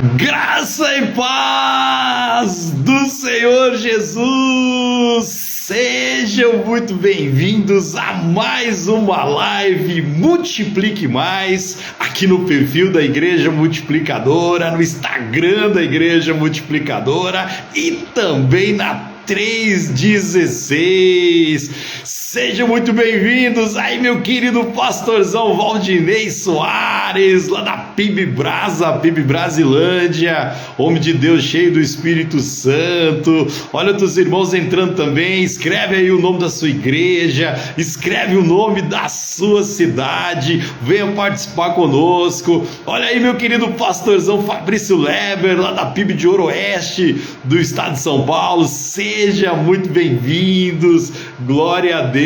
Graça e paz do Senhor Jesus, sejam muito bem-vindos a mais uma live Multiplique Mais, aqui no perfil da Igreja Multiplicadora, no Instagram da Igreja Multiplicadora e também na 316. Sejam muito bem-vindos aí, meu querido pastorzão Valdinei Soares, lá da PIB Brasa, PIB Brasilândia, homem de Deus cheio do Espírito Santo. Olha os irmãos entrando também, escreve aí o nome da sua igreja, escreve o nome da sua cidade, venha participar conosco. Olha aí, meu querido pastorzão Fabrício Leber, lá da PIB de Oeste, do estado de São Paulo. Seja muito bem-vindos, glória a Deus.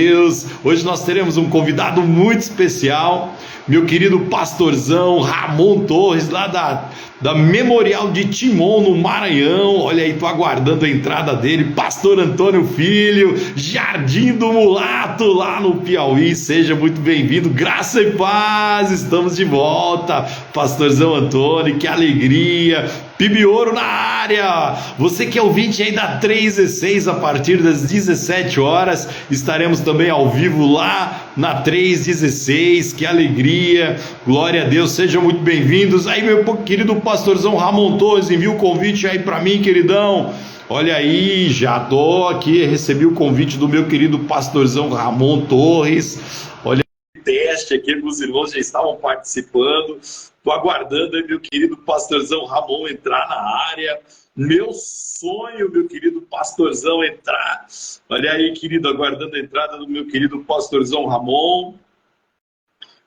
Hoje nós teremos um convidado muito especial, meu querido pastorzão Ramon Torres, lá da Memorial de Timon, no Maranhão. Olha aí, tô aguardando a entrada dele. Pastor Antônio Filho, Jardim do Mulato, lá no Piauí. Seja muito bem-vindo, graça e paz, estamos de volta. Pastorzão Antônio, que alegria. PIB Ouro na área. Você que é ouvinte aí da 316, a partir das 17 horas, estaremos também ao vivo lá na 316. Que alegria, glória a Deus, sejam muito bem-vindos. Aí, meu querido pastorzão Ramon Torres, envia o convite aí para mim, queridão. Olha aí, já tô aqui, recebi o convite do meu querido pastorzão Ramon Torres. Olha, teste aqui, meus irmãos já estavam participando. Estou aguardando aí meu querido pastorzão Ramon entrar na área. Meu sonho, meu querido pastorzão entrar. Olha aí, querido, aguardando a entrada do meu querido pastorzão Ramon.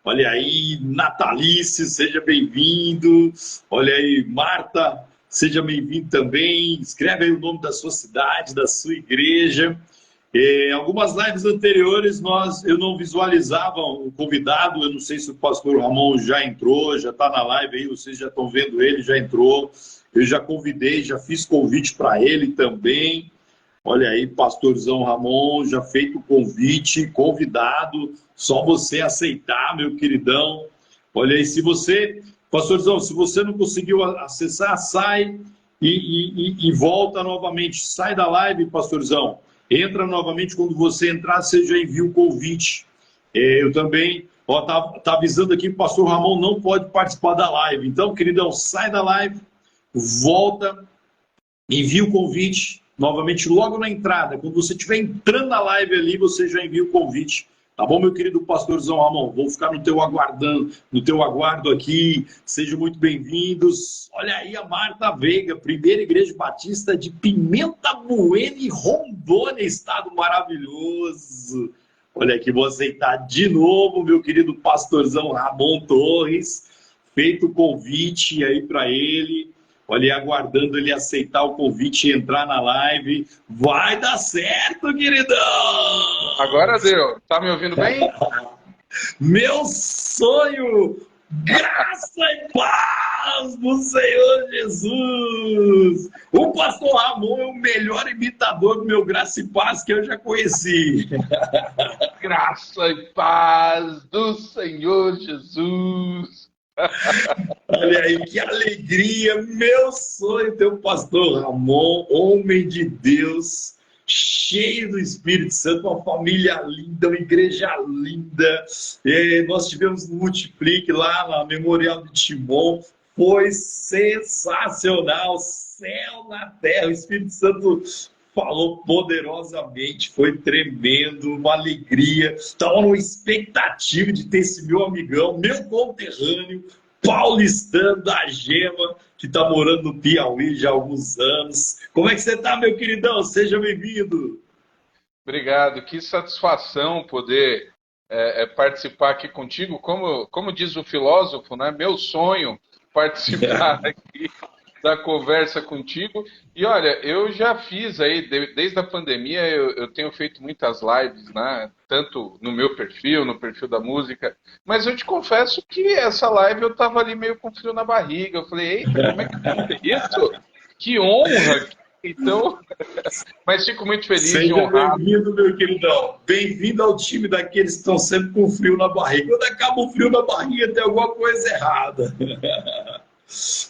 Olha aí, Natalice, seja bem-vindo. Olha aí, Marta, seja bem-vindo também. Escreve aí o nome da sua cidade, da sua igreja. Algumas lives anteriores eu não visualizava o convidado. Eu não sei se o pastor Ramon já entrou, já está na live aí, vocês já estão vendo ele, já entrou. Eu já convidei, já fiz convite para ele também. Olha aí, pastorzão Ramon, já feito o convite, convidado, só você aceitar, meu queridão. Olha aí, pastorzão, se você não conseguiu acessar, sai e volta novamente. Sai da live, pastorzão. Entra novamente, quando você entrar, você já envia o convite. Eu também, tá avisando aqui que o pastor Ramon não pode participar da live. Então, queridão, sai da live, volta, envia o convite novamente logo na entrada. Quando você estiver entrando na live ali, você já envia o convite. Tá bom, meu querido pastorzão Ramon? Vou ficar no teu aguardo aqui. Sejam muito bem-vindos. Olha aí a Marta Veiga, Primeira Igreja Batista de Pimenta Bueno, Rondônia, estado maravilhoso. Olha aqui, vou aceitar de novo, meu querido pastorzão Ramon Torres. Feito o convite aí para ele. Olha, aguardando ele aceitar o convite e entrar na live. Vai dar certo, queridão! Agora deu. Tá me ouvindo bem? Meu sonho! Graça e paz do Senhor Jesus! O pastor Ramon é o melhor imitador do meu graça e paz que eu já conheci. Graça e paz do Senhor Jesus! Olha aí, que alegria, meu sonho ter o pastor Ramon, homem de Deus, cheio do Espírito Santo, uma família linda, uma igreja linda. Nós tivemos no Multiplique lá na Memorial de Timon, foi sensacional, céu na terra, o Espírito Santo falou poderosamente, foi tremendo, uma alegria. Estava numa expectativa de ter esse meu amigão, meu conterrâneo, paulistano da Gema, que está morando no Piauí já há alguns anos. Como é que você está, meu queridão? Seja bem-vindo. Obrigado, que satisfação poder participar aqui contigo. Como diz o filósofo, né? Meu sonho participar aqui da conversa contigo. E olha, eu já fiz aí, desde a pandemia, eu tenho feito muitas lives, né? Tanto no meu perfil, no perfil da música, mas eu te confesso que essa live eu tava ali meio com frio na barriga. Eu falei, eita, como é que é isso? Que honra! Então, mas fico muito feliz e honrado. Bem-vindo, meu queridão. Bem-vindo ao time daqueles que estão sempre com frio na barriga. Quando acaba o frio na barriga, tem alguma coisa errada.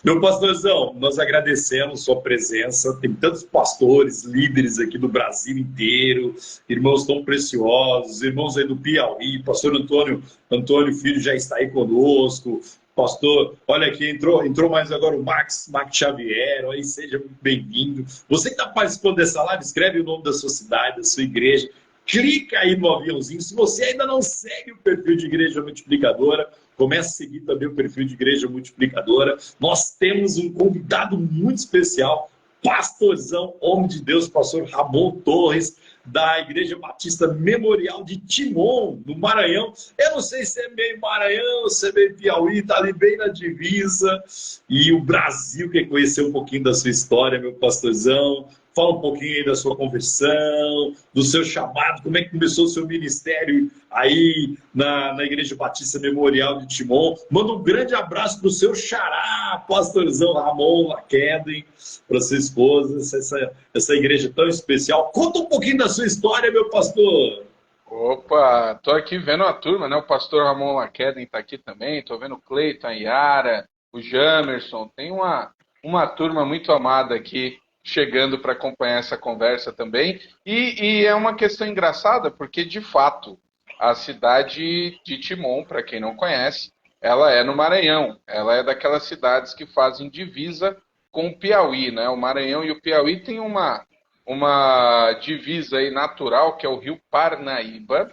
Meu pastorzão, nós agradecemos sua presença. Tem tantos pastores, líderes aqui do Brasil inteiro, irmãos tão preciosos, irmãos aí do Piauí, pastor Antônio Filho já está aí conosco. Pastor, olha aqui, entrou mais agora o Max Xavier, aí seja muito bem-vindo. Você que está participando dessa live, escreve o nome da sua cidade, da sua igreja, clica aí no aviãozinho. Se você ainda não segue o perfil de Igreja Multiplicadora, comece a seguir também o perfil de Igreja Multiplicadora. Nós temos um convidado muito especial, pastorzão, homem de Deus, pastor Ramon Torres, da Igreja Batista Memorial de Timon, no Maranhão. Eu não sei se é meio Maranhão, se é meio Piauí, está ali bem na divisa. E o Brasil quer conhecer um pouquinho da sua história, meu pastorzão. Fala um pouquinho aí da sua conversão, do seu chamado, como é que começou o seu ministério aí na Igreja Batista Memorial de Timon. Manda um grande abraço para o seu xará, pastorzão Ramon Laqueden, para sua esposa, essa igreja tão especial. Conta um pouquinho da sua história, meu pastor. Opa, tô aqui vendo a turma, né? O pastor Ramon Laqueden está aqui também, tô vendo o Cleiton, a Yara, o Jamerson, tem uma turma muito amada aqui, chegando para acompanhar essa conversa também. E é uma questão engraçada, porque, de fato, a cidade de Timon, para quem não conhece, ela é no Maranhão. Ela é daquelas cidades que fazem divisa com o Piauí, né? O Maranhão e o Piauí têm uma divisa aí natural, que é o Rio Parnaíba,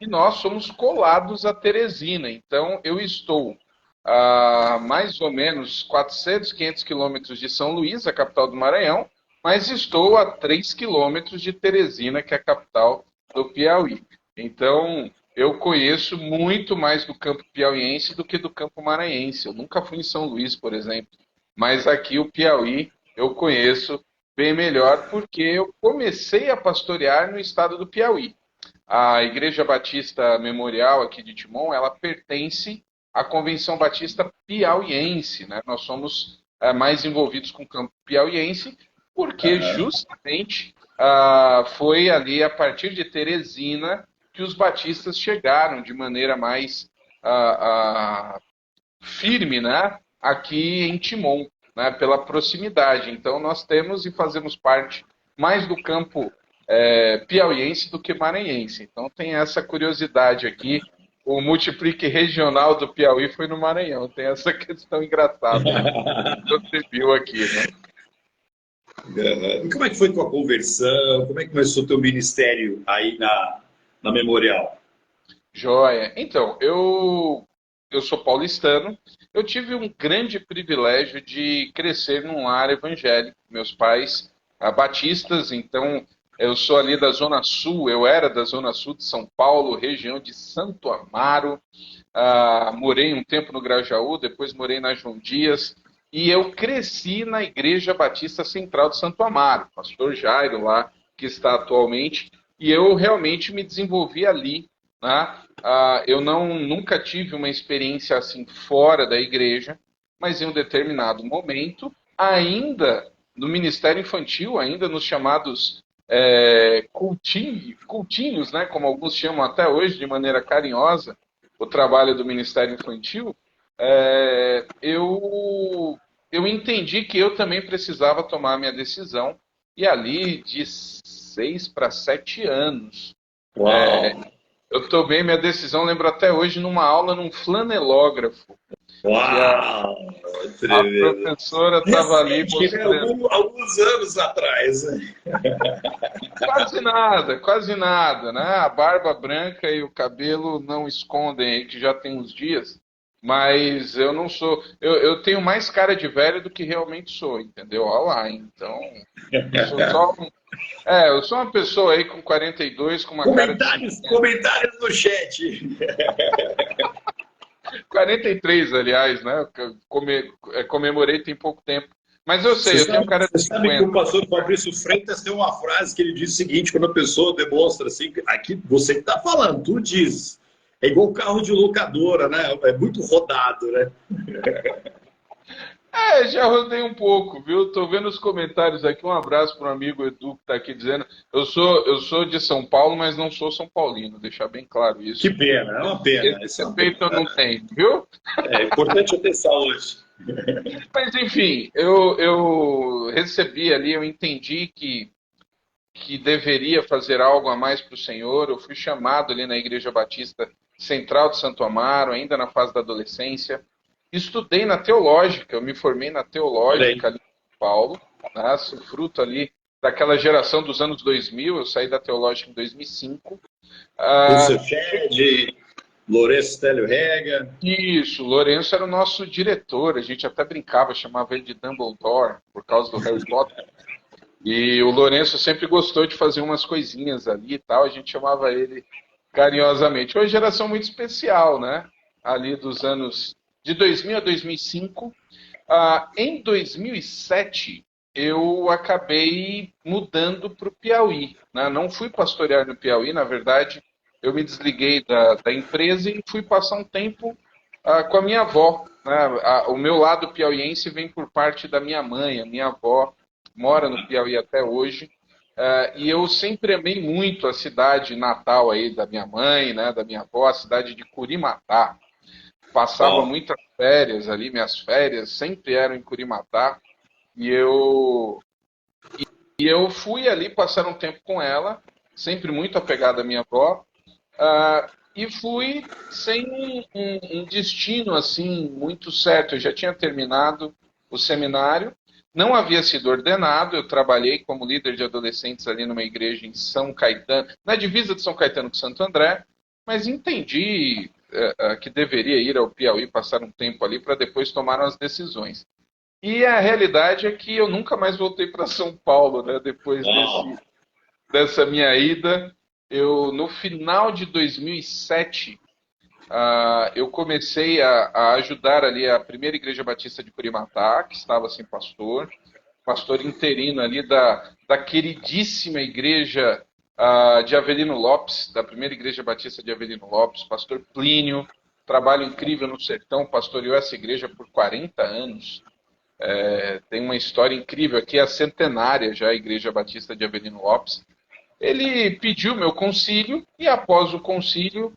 e nós somos colados a Teresina. Então, eu estou a mais ou menos 400, 500 quilômetros de São Luís, a capital do Maranhão, mas estou a 3 quilômetros de Teresina, que é a capital do Piauí. Então, eu conheço muito mais do campo piauiense do que do campo maranhense. Eu nunca fui em São Luís, por exemplo, mas aqui o Piauí eu conheço bem melhor, porque eu comecei a pastorear no estado do Piauí. A Igreja Batista Memorial aqui de Timon, ela pertence a Convenção Batista Piauiense, né? Nós somos mais envolvidos com o campo piauiense, porque justamente foi ali a partir de Teresina que os batistas chegaram de maneira mais firme, né? Aqui em Timon, né? Pela proximidade. Então nós temos e fazemos parte mais do campo piauiense do que maranhense. Então tem essa curiosidade aqui. O Multiplique regional do Piauí foi no Maranhão. Tem essa questão engraçada que você viu aqui, né? Como é que foi tua conversão? Como é que começou teu ministério aí na Memorial? Joia. Então, eu sou paulistano. Eu tive um grande privilégio de crescer num lar evangélico. Meus pais batistas, então eu sou ali da Zona Sul, eu era da Zona Sul de São Paulo, região de Santo Amaro. Morei um tempo no Grajaú, depois morei na João Dias. E eu cresci na Igreja Batista Central de Santo Amaro, pastor Jairo lá, que está atualmente. E eu realmente me desenvolvi ali, né? Eu nunca tive uma experiência assim fora da igreja, mas em um determinado momento, ainda no Ministério Infantil, ainda nos chamados cultinhos, né, como alguns chamam até hoje de maneira carinhosa, o trabalho do Ministério Infantil, eu entendi que eu também precisava tomar a minha decisão, e ali de 6 para 7 anos, eu tomei minha decisão, lembro até hoje, numa aula num flanelógrafo. Uau! A professora estava ali mostrando. Alguns anos atrás. Quase nada, né? A barba branca e o cabelo não escondem aí, que já tem uns dias. Mas eu não sou. Eu tenho mais cara de velho do que realmente sou, entendeu? Olha lá, então. Eu sou só eu sou uma pessoa aí com 42, com uma comentários, cara de... Comentários no chat. 43, aliás, né? Comemorei tem pouco tempo. Mas eu sei, tenho cara de 50. Você sabe que o pastor Fabrício Freitas tem uma frase que ele diz o seguinte, quando a pessoa demonstra assim, aqui você que está falando, tu diz. É igual carro de locadora, né? É muito rodado, né? Já rodei um pouco, viu? Tô vendo os comentários aqui. Um abraço para o amigo Edu que está aqui dizendo. Eu sou de São Paulo, mas não sou São Paulino. Deixar bem claro isso. Que pena, é uma pena. Esse respeito eu não tenho, viu? É importante eu ter saúde. Mas, enfim, eu recebi ali, eu entendi que deveria fazer algo a mais para o Senhor. Eu fui chamado ali na Igreja Batista Central de Santo Amaro, ainda na fase da adolescência. Estudei na teológica, eu me formei na Olha aí. teológica ali em São Paulo, né? Sou fruto ali daquela geração dos anos 2000, eu saí da teológica em 2005. Russell Shedd, Lourenço Télio Rega. Isso, o Lourenço era o nosso diretor, a gente até brincava, chamava ele de Dumbledore, por causa do Harry Potter. E o Lourenço sempre gostou de fazer umas coisinhas ali e tal, a gente chamava ele carinhosamente. Foi uma geração muito especial, né? Ali dos anos de 2000 a 2005. Em 2007, eu acabei mudando para o Piauí, né? Não fui pastorear no Piauí, na verdade, eu me desliguei da empresa e fui passar um tempo com a minha avó, né? O meu lado piauiense vem por parte da minha mãe, a minha avó mora no Piauí até hoje. E eu sempre amei muito a cidade natal aí da minha mãe, né, da minha avó, a cidade de Curimatá. Passava Ó, muitas férias ali, minhas férias sempre eram em Curimatá. E eu, e eu fui ali passar um tempo com ela, sempre muito apegada à minha avó. E fui sem um destino assim muito certo. Eu já tinha terminado o seminário, não havia sido ordenado. Eu trabalhei como líder de adolescentes ali numa igreja em São Caetano, na divisa de São Caetano com Santo André, mas entendi que deveria ir ao Piauí, passar um tempo ali para depois tomar as decisões. E a realidade é que eu nunca mais voltei para São Paulo, né, depois ó, dessa minha ida. Eu, no final de 2007, eu comecei a ajudar ali a primeira Igreja Batista de Curimatá, que estava sem pastor, pastor interino ali da queridíssima igreja de Avelino Lopes, da primeira Igreja Batista de Avelino Lopes, pastor Plínio, trabalho incrível no sertão, pastoreou essa igreja por 40 anos. Tem uma história incrível aqui, a centenária já, a Igreja Batista de Avelino Lopes. Ele pediu meu concílio e após o concílio,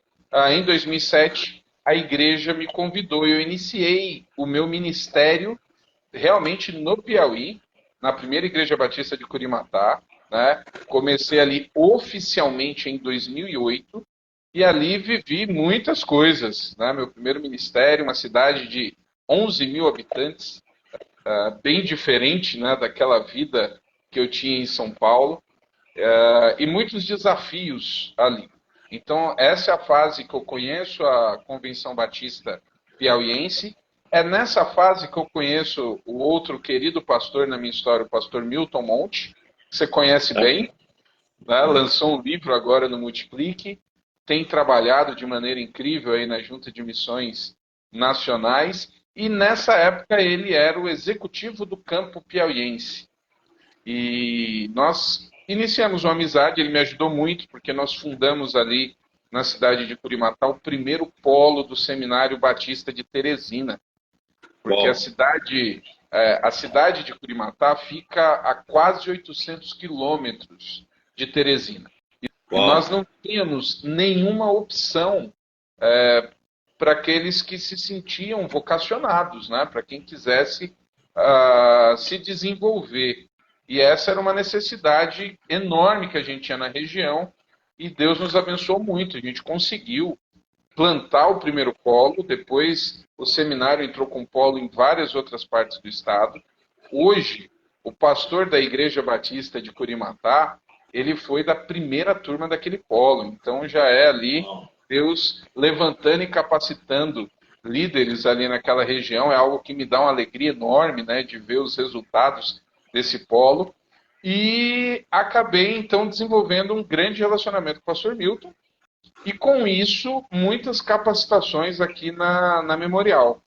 em 2007, a igreja me convidou e eu iniciei o meu ministério realmente no Piauí, na primeira Igreja Batista de Curimatá, né? Comecei ali oficialmente em 2008 e ali vivi muitas coisas, né? Meu primeiro ministério, uma cidade de 11 mil habitantes, bem diferente, né, daquela vida que eu tinha em São Paulo. E muitos desafios ali. Então, essa é a fase que eu conheço a Convenção Batista Piauiense. É nessa fase que eu conheço o outro querido pastor na minha história, o pastor Milton Monte, que você conhece bem, né? Lançou um livro agora no Multiplique, tem trabalhado de maneira incrível aí na Junta de Missões Nacionais, e nessa época ele era o executivo do campo piauiense. E nós iniciamos uma amizade, ele me ajudou muito, porque nós fundamos ali na cidade de Curimatá o primeiro polo do Seminário Batista de Teresina. Porque ó, a cidade de Curimatá fica a quase 800 quilômetros de Teresina. E nós ó. não tínhamos nenhuma opção para aqueles que se sentiam vocacionados, né? Para quem quisesse se desenvolver. E essa era uma necessidade enorme que a gente tinha na região, e Deus nos abençoou muito. A gente conseguiu plantar o primeiro polo, depois o seminário entrou com polo em várias outras partes do estado. Hoje, o pastor da Igreja Batista de Curimatá, ele foi da primeira turma daquele polo, então já é ali Deus levantando e capacitando líderes ali naquela região. É algo que me dá uma alegria enorme, né, de ver os resultados desse polo. E acabei, então, desenvolvendo um grande relacionamento com o pastor Milton, e com isso, muitas capacitações aqui na Memorial.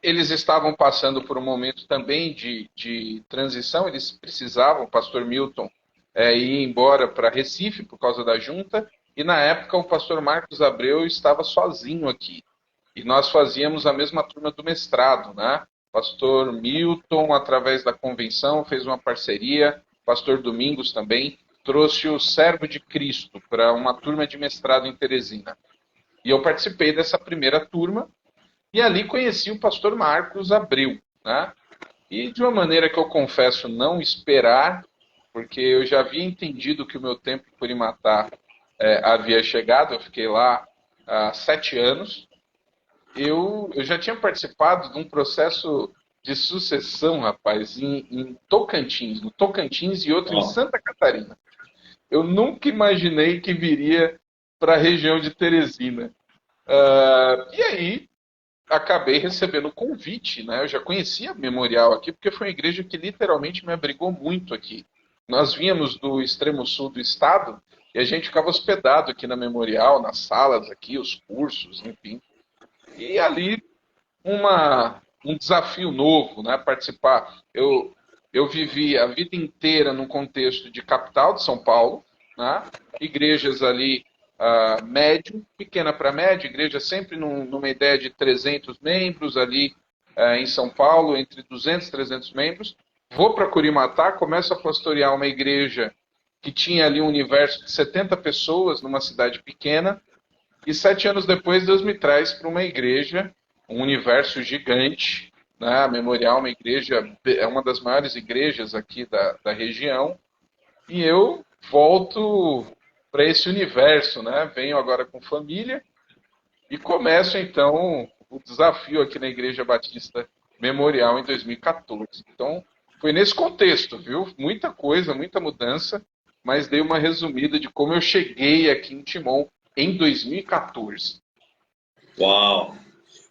Eles estavam passando por um momento também de transição, eles precisavam, o pastor Milton, ir embora para Recife por causa da junta, e na época o pastor Marcos Abreu estava sozinho aqui. E nós fazíamos a mesma turma do mestrado, né? Pastor Milton, através da convenção, fez uma parceria, pastor Domingos também, trouxe o Servo de Cristo para uma turma de mestrado em Teresina. E eu participei dessa primeira turma, E ali conheci o pastor Marcos Abreu, né? E de uma maneira que eu confesso não esperar, porque eu já havia entendido que o meu tempo em Curimatá havia chegado, eu fiquei lá há 7 anos. Eu já tinha participado de um processo de sucessão, rapaz, em Tocantins, no Tocantins e outro em Ó, Santa Catarina. Eu nunca imaginei que viria para a região de Teresina. E aí, acabei recebendo o convite, né? Eu já conhecia a Memorial aqui, porque foi uma igreja que literalmente me abrigou muito aqui. Nós vínhamos do extremo sul do estado e a gente ficava hospedado aqui na Memorial, nas salas aqui, os cursos, enfim. E ali um desafio novo, né? Participar. Eu vivi a vida inteira num contexto de capital de São Paulo, né? Igrejas ali médio, pequena para média, igreja sempre numa ideia de 300 membros ali em São Paulo, entre 200 e 300 membros. Vou para Curimatá, começo a pastorear uma igreja que tinha ali um universo de 70 pessoas numa cidade pequena, e 7 anos depois Deus me traz para uma igreja, um universo gigante, né? A Memorial, uma igreja, é uma das maiores igrejas aqui da região, e eu volto para esse universo, né? Venho agora com família e começo então o desafio aqui na Igreja Batista Memorial em 2014. Então, foi nesse contexto, viu? Muita coisa, muita mudança, mas dei uma resumida de como eu cheguei aqui em Timon em 2014. uau!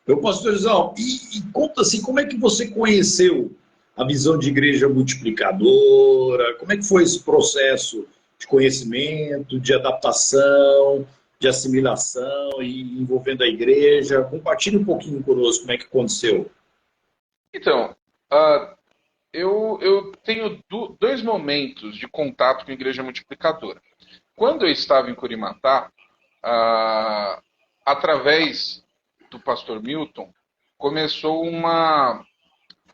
Meu pastorzão, e conta assim, como é que você conheceu a visão de igreja multiplicadora? Como é que foi esse processo de conhecimento, de adaptação, de assimilação e envolvendo a igreja? Compartilhe um pouquinho conosco como é que aconteceu. Então, eu tenho dois momentos de contato com a Igreja Multiplicadora. Quando eu estava em Curimatá, através do pastor Milton, começou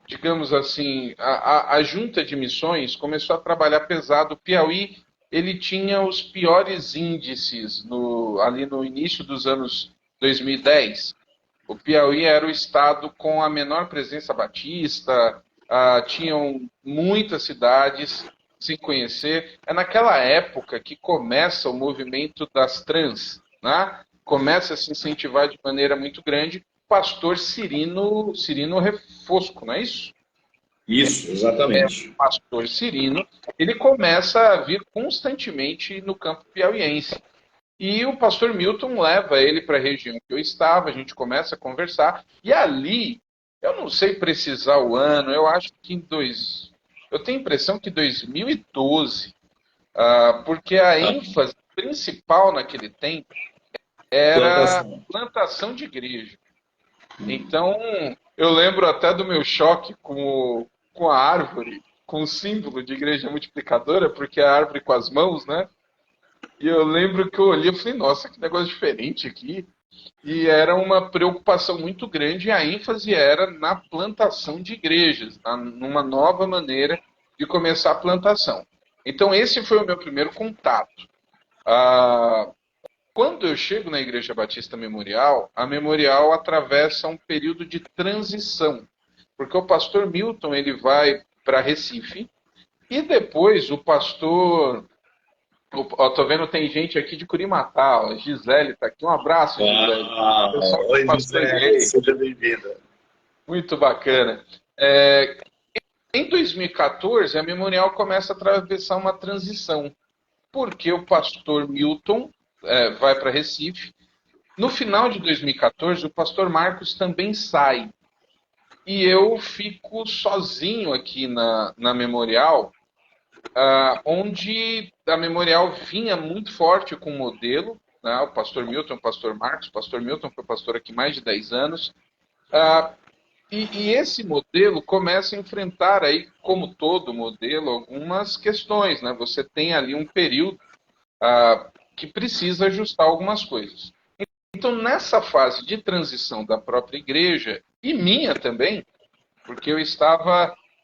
digamos assim, a junta de missões começou a trabalhar pesado. O Piauí, ele tinha os piores índices ali no início dos anos 2010. O Piauí era o estado com a menor presença batista, tinham muitas cidades sem conhecer. É naquela época que começa o movimento das trans, né? Começa a se incentivar de maneira muito grande. Pastor Cirino Refosco, não é isso? Isso, exatamente. Pastor Cirino, ele começa a vir constantemente no campo piauiense. E o pastor Milton leva ele para a região que eu estava, a gente começa a conversar, e ali, eu não sei precisar o ano, eu acho que eu tenho a impressão que 2012, porque a ênfase principal naquele tempo era Plantação. plantação de igreja. Então, eu lembro até do meu choque com a árvore, com o símbolo de igreja multiplicadora, porque é a árvore com as mãos, né? E eu lembro que eu olhei e falei, nossa, que negócio diferente aqui. E era uma preocupação muito grande, e a ênfase era na plantação de igrejas, numa nova maneira de começar a plantação. Então, esse foi o meu primeiro contato. Quando eu chego na Igreja Batista Memorial, a Memorial atravessa um período de transição, porque o pastor Milton ele vai para Recife, e depois o pastor... Tô vendo, tem gente aqui de Curimatá, ó, Gisele tá aqui. Um abraço, Gisele. Oi, Pastor Gisele, Ney. seja bem-vinda. Muito bacana. Em 2014, a Memorial começa a atravessar uma transição, porque o pastor Milton vai para Recife. No final de 2014, o pastor Marcos também sai. E eu fico sozinho aqui na Memorial, onde a Memorial vinha muito forte com o modelo, né? O pastor Milton, o pastor Marcos. O pastor Milton foi pastor aqui mais de 10 anos. E esse modelo começa a enfrentar, aí, como todo modelo, algumas questões, né? Você tem ali um período que precisa ajustar algumas coisas. Então, nessa fase de transição da própria igreja, e minha também, porque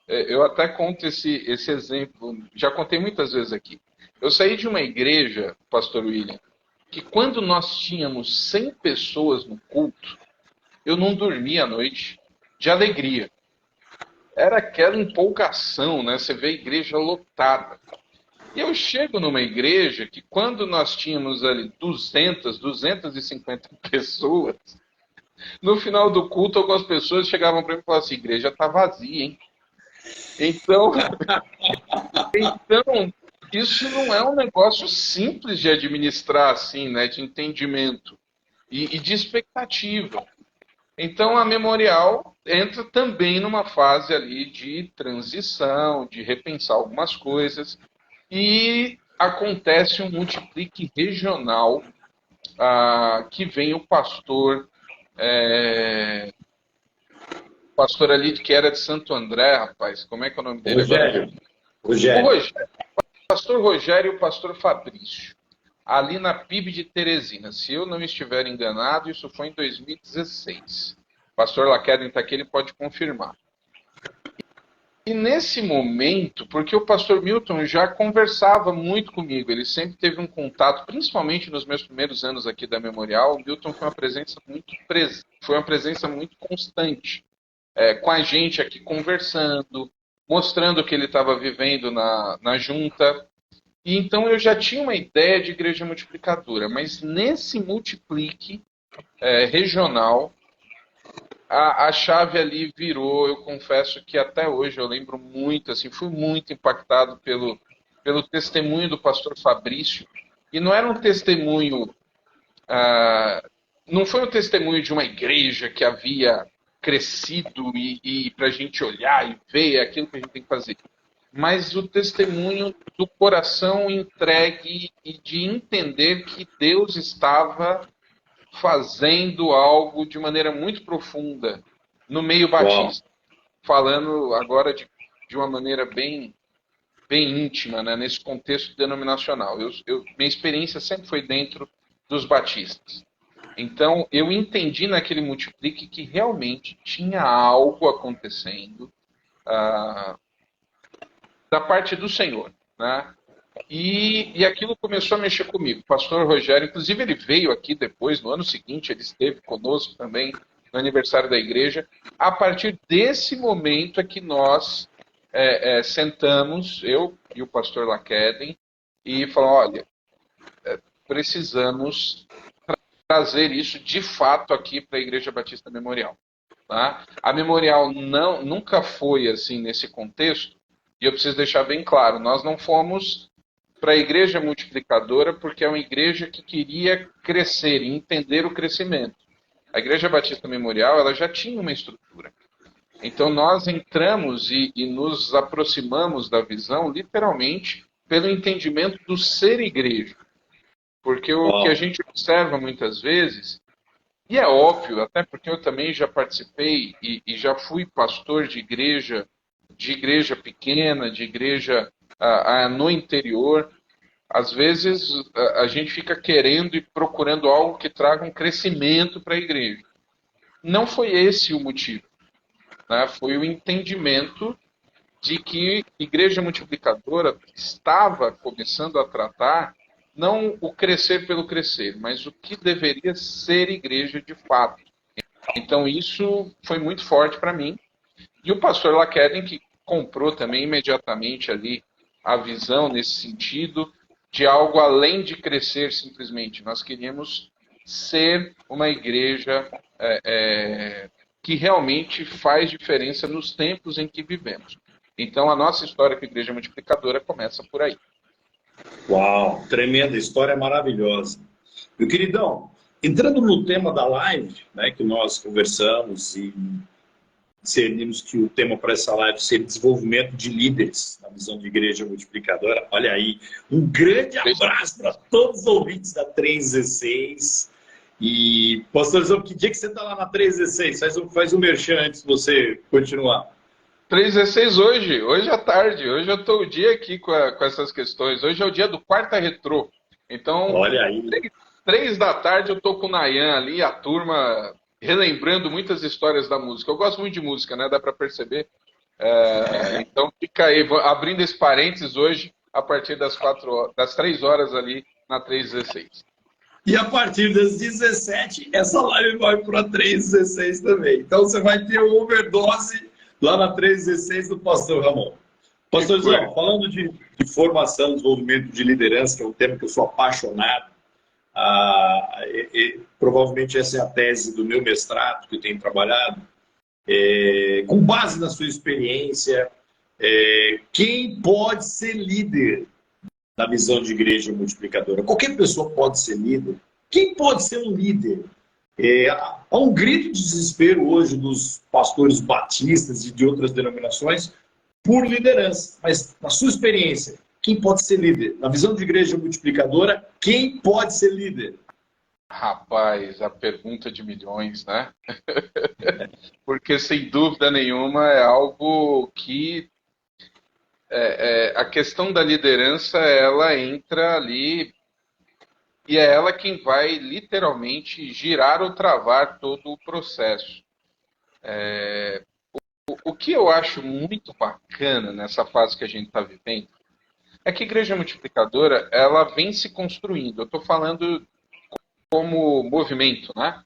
eu até conto esse exemplo, já contei muitas vezes aqui. Eu saí de uma igreja, pastor William, que quando nós tínhamos 100 pessoas no culto, eu não dormia à noite de alegria. Era aquela empolgação, né? Você vê a igreja lotada. E eu chego numa igreja que quando nós tínhamos ali 250 pessoas, no final do culto algumas pessoas chegavam para mim e falavam assim, a igreja está vazia, hein? Então, então, isso não é um negócio simples de administrar assim, né? De entendimento e de expectativa. Então, a Memorial entra também numa fase ali de transição, de repensar algumas coisas, e acontece um multiplique regional, que vem o pastor ali que era de Santo André, rapaz, como é que é o nome dele agora? Rogério. Pastor Rogério e o pastor Fabrício, ali na PIB de Teresina. Se eu não estiver enganado, isso foi em 2016. O pastor Laquedin está aqui, ele pode confirmar. E nesse momento, porque o pastor Milton já conversava muito comigo, ele sempre teve um contato, principalmente nos meus primeiros anos aqui da Memorial, o Milton foi uma presença muito constante, com a gente aqui conversando, mostrando o que ele estava vivendo na junta. E então eu já tinha uma ideia de igreja multiplicadora, mas nesse multiplique regional, a chave ali virou. Eu confesso que até hoje eu lembro muito, assim, fui muito impactado pelo testemunho do pastor Fabrício. E não era um testemunho, não foi um testemunho de uma igreja que havia crescido e para a gente olhar e ver aquilo que a gente tem que fazer, mas o testemunho do coração entregue e de entender que Deus estava fazendo algo de maneira muito profunda no meio batista. Falando agora de uma maneira bem íntima, né, nesse contexto denominacional. Minha experiência sempre foi dentro dos batistas. Então, eu entendi naquele multiplique que realmente tinha algo acontecendo da parte do Senhor, né? E aquilo começou a mexer comigo. O pastor Rogério, inclusive, ele veio aqui depois, no ano seguinte, ele esteve conosco também no aniversário da igreja. A partir desse momento é que nós sentamos, eu e o pastor Laquedin, e falamos, olha, precisamos trazer isso de fato aqui para a Igreja Batista Memorial. Tá? A Memorial nunca foi assim nesse contexto, e eu preciso deixar bem claro, nós não fomos para a Igreja Multiplicadora porque é uma igreja que queria crescer e entender o crescimento. A Igreja Batista Memorial ela já tinha uma estrutura. Então nós entramos e nos aproximamos da visão literalmente pelo entendimento do ser igreja. Porque o que a gente observa muitas vezes, e é óbvio, até porque eu também já participei e já fui pastor de igreja pequena, de igreja no interior, às vezes a gente fica querendo e procurando algo que traga um crescimento para a igreja. Não foi esse o motivo, né? Foi o entendimento de que igreja multiplicadora estava começando a tratar não o crescer pelo crescer, mas o que deveria ser igreja de fato. Então isso foi muito forte para mim. E o pastor Laquedin, que comprou também imediatamente ali a visão nesse sentido de algo além de crescer simplesmente. Nós queríamos ser uma igreja que realmente faz diferença nos tempos em que vivemos. Então a nossa história com a Igreja Multiplicadora começa por aí. Uau, tremenda história, maravilhosa. Meu queridão, entrando no tema da live, né, que nós conversamos e decidimos que o tema para essa live seria desenvolvimento de líderes na visão de Igreja Multiplicadora. Olha aí, um grande abraço para todos os ouvintes da 316. E, pastorzão, que dia que você está lá na 316? Faz um merchan antes de você continuar. 316 hoje à tarde. Hoje eu estou o dia aqui com essas questões. Hoje é o dia do Quarta Retrô. Então, olha aí. 3 da tarde eu estou com o Nayan ali, a turma, relembrando muitas histórias da música. Eu gosto muito de música, né? Dá para perceber. Então, fica aí, abrindo esse parênteses hoje, a partir das 3 horas ali na 316. E a partir das 17, essa live vai para 316 também. Então você vai ter uma overdose lá na 316 do Pastor Ramon. Pastorzão, falando de formação, desenvolvimento de liderança, que é um tema que eu sou apaixonado, provavelmente essa é a tese do meu mestrado que eu tenho trabalhado. Com base na sua experiência, quem pode ser líder na visão de igreja multiplicadora? Qualquer pessoa pode ser líder. Quem pode ser um líder? Há um grito de desespero hoje dos pastores batistas e de outras denominações por liderança. Mas, na sua experiência, quem pode ser líder? Na visão de igreja multiplicadora, quem pode ser líder? Rapaz, a pergunta de milhões, né? Porque, sem dúvida nenhuma, é algo que... a questão da liderança, ela entra ali e é ela quem vai, literalmente, girar ou travar todo o processo. O que eu acho muito bacana nessa fase que a gente está vivendo é que a Igreja Multiplicadora, ela vem se construindo. Eu estou falando como movimento, né?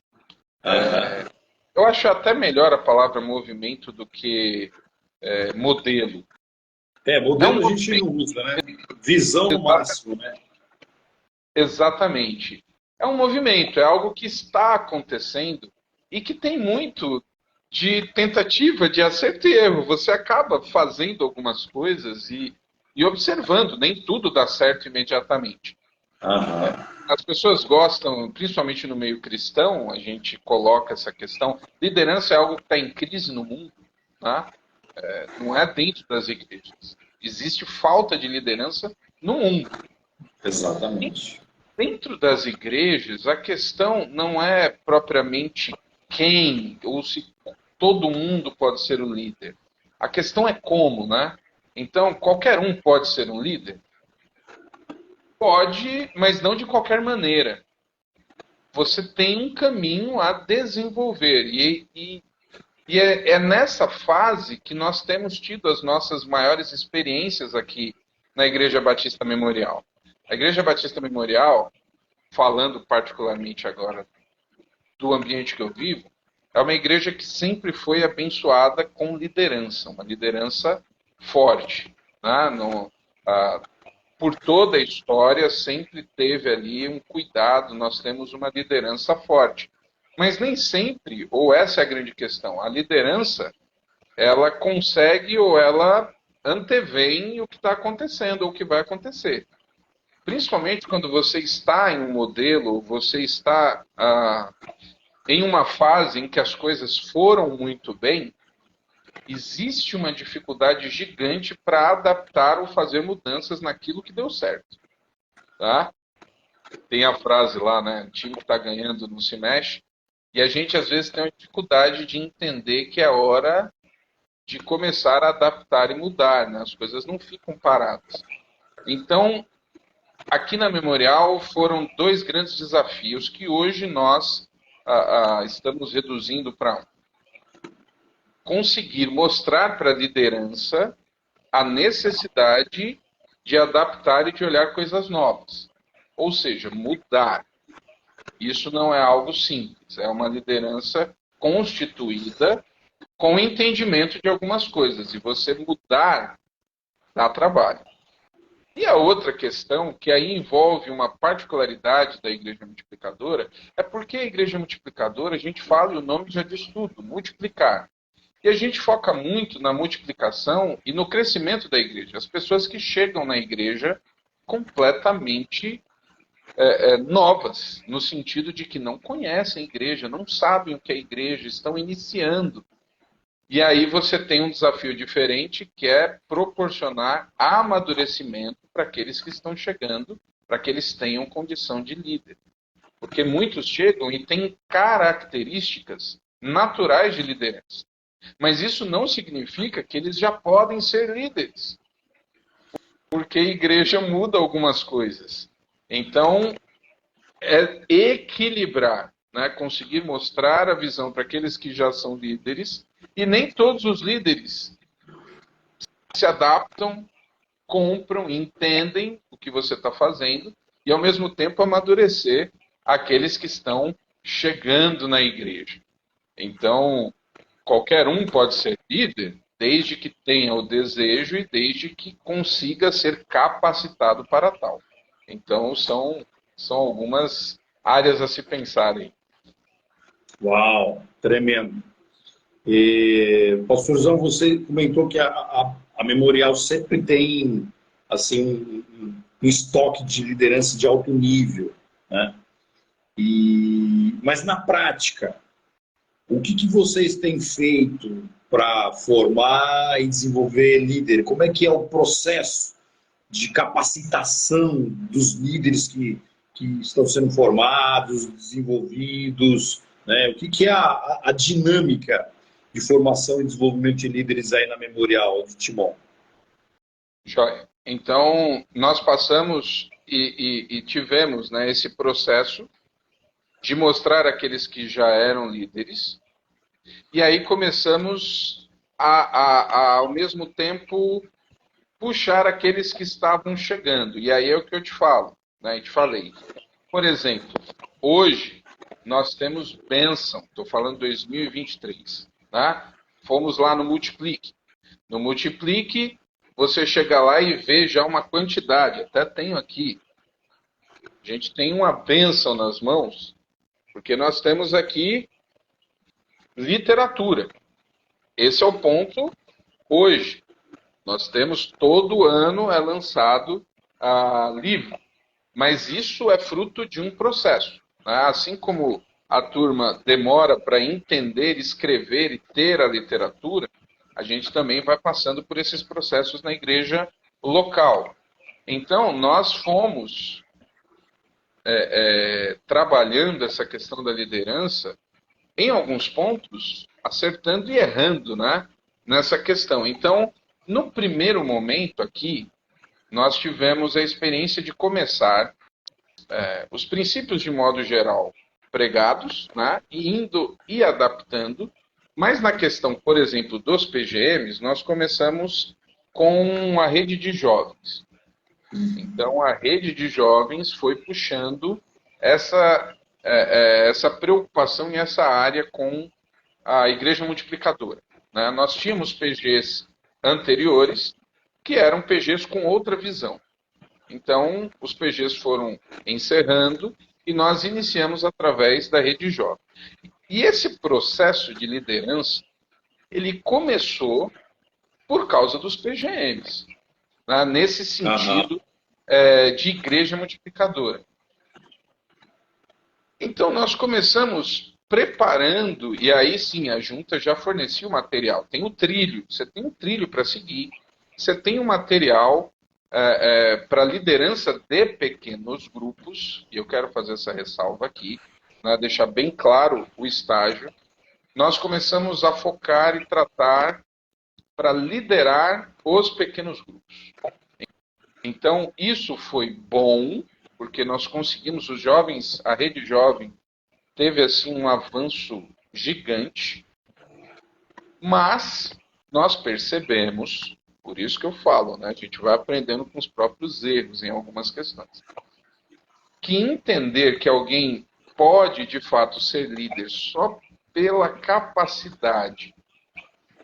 Eu acho até melhor a palavra movimento do que modelo. Modelo a gente não usa, né? Visão no máximo, né? Exatamente. É um movimento, é algo que está acontecendo e que tem muito de tentativa, de acerto e erro. Você acaba fazendo algumas coisas e observando, nem tudo dá certo imediatamente. As pessoas gostam, principalmente no meio cristão, a gente coloca essa questão. Liderança é algo que está em crise no mundo, né? Não é dentro das igrejas. Existe falta de liderança no mundo. Exatamente. Dentro das igrejas, a questão não é propriamente quem, ou se todo mundo pode ser um líder. A questão é como, né? Então, qualquer um pode ser um líder? Pode, mas não de qualquer maneira. Você tem um caminho a desenvolver. E é nessa fase que nós temos tido as nossas maiores experiências aqui na Igreja Batista Memorial. A Igreja Batista Memorial, falando particularmente agora do ambiente que eu vivo, é uma igreja que sempre foi abençoada com liderança, uma liderança forte. Né? Por toda a história, sempre teve ali um cuidado, nós temos uma liderança forte. Mas nem sempre, ou essa é a grande questão, a liderança, ela consegue ou ela antevém o que está acontecendo, ou o que vai acontecer. Principalmente quando você está em um modelo, você está em uma fase em que as coisas foram muito bem, existe uma dificuldade gigante para adaptar ou fazer mudanças naquilo que deu certo. Tá? Tem a frase lá, né? O time que está ganhando não se mexe. E a gente, às vezes, tem uma dificuldade de entender que é hora de começar a adaptar e mudar. Né? As coisas não ficam paradas. Então, aqui na Memorial foram dois grandes desafios que hoje nós estamos reduzindo para conseguir mostrar para a liderança a necessidade de adaptar e de olhar coisas novas. Ou seja, mudar. Isso não é algo simples. É uma liderança constituída com entendimento de algumas coisas. E você mudar dá trabalho. E a outra questão, que aí envolve uma particularidade da Igreja Multiplicadora, é porque a Igreja Multiplicadora, a gente fala e o nome já diz tudo, multiplicar. E a gente foca muito na multiplicação e no crescimento da igreja. As pessoas que chegam na igreja completamente novas, no sentido de que não conhecem a igreja, não sabem o que é a igreja, estão iniciando. E aí você tem um desafio diferente, que é proporcionar amadurecimento para aqueles que estão chegando, para que eles tenham condição de líder. Porque muitos chegam e têm características naturais de liderança. Mas isso não significa que eles já podem ser líderes. Porque a igreja muda algumas coisas. Então, é equilibrar, né? Conseguir mostrar a visão para aqueles que já são líderes. E nem todos os líderes se adaptam, compram, entendem o que você está fazendo. E, ao mesmo tempo, amadurecer aqueles que estão chegando na igreja. Então, qualquer um pode ser líder, desde que tenha o desejo e desde que consiga ser capacitado para tal. Então, são algumas áreas a se pensarem. Uau, tremendo. Pastorzão, você comentou que a Memorial sempre tem assim, um estoque de liderança de alto nível, né? Mas na prática, o que vocês têm feito para formar e desenvolver líder? Como é que é o processo de capacitação dos líderes que estão sendo formados, desenvolvidos, né? O que é a dinâmica de formação e desenvolvimento de líderes aí na Memorial de Timon? Joia. Então, nós passamos e tivemos, né, esse processo de mostrar aqueles que já eram líderes, e aí começamos ao mesmo tempo, puxar aqueles que estavam chegando. E aí é o que eu te falo, né, te falei. Por exemplo, hoje nós temos bênção, estou falando 2023, tá? Fomos lá no Multiplique. No Multiplique, você chega lá e vê já uma quantidade, até tenho aqui. A gente tem uma bênção nas mãos, porque nós temos aqui literatura. Esse é o ponto hoje. Nós temos, todo ano é lançado livro, mas isso é fruto de um processo, né? Assim como a turma demora para entender, escrever e ter a literatura, a gente também vai passando por esses processos na igreja local. Então, nós fomos trabalhando essa questão da liderança, em alguns pontos, acertando e errando, né, nessa questão. Então, no primeiro momento aqui, nós tivemos a experiência de começar os princípios de modo geral pregados, né, e indo e adaptando, mas na questão, por exemplo, dos PGMs, nós começamos com a rede de jovens. Então, a rede de jovens foi puxando essa preocupação e essa área com a Igreja Multiplicadora, né? Nós tínhamos PGs anteriores que eram PGs com outra visão. Então, os PGs foram encerrando e nós iniciamos através da rede jovem. E esse processo de liderança, ele começou por causa dos PGMs, né? Nesse sentido de igreja multiplicadora. Então, nós começamos preparando, e aí sim, a junta já fornecia o material. Tem o trilho, você tem um trilho para seguir, você tem um material para liderança de pequenos grupos, e eu quero fazer essa ressalva aqui, né, deixar bem claro o estágio. Nós começamos a focar e tratar para liderar os pequenos grupos. Então, isso foi bom, porque nós conseguimos, os jovens, a rede jovem teve assim um avanço gigante, mas nós percebemos, por isso que eu falo, né, a gente vai aprendendo com os próprios erros em algumas questões, que entender que alguém pode de fato ser líder só pela capacidade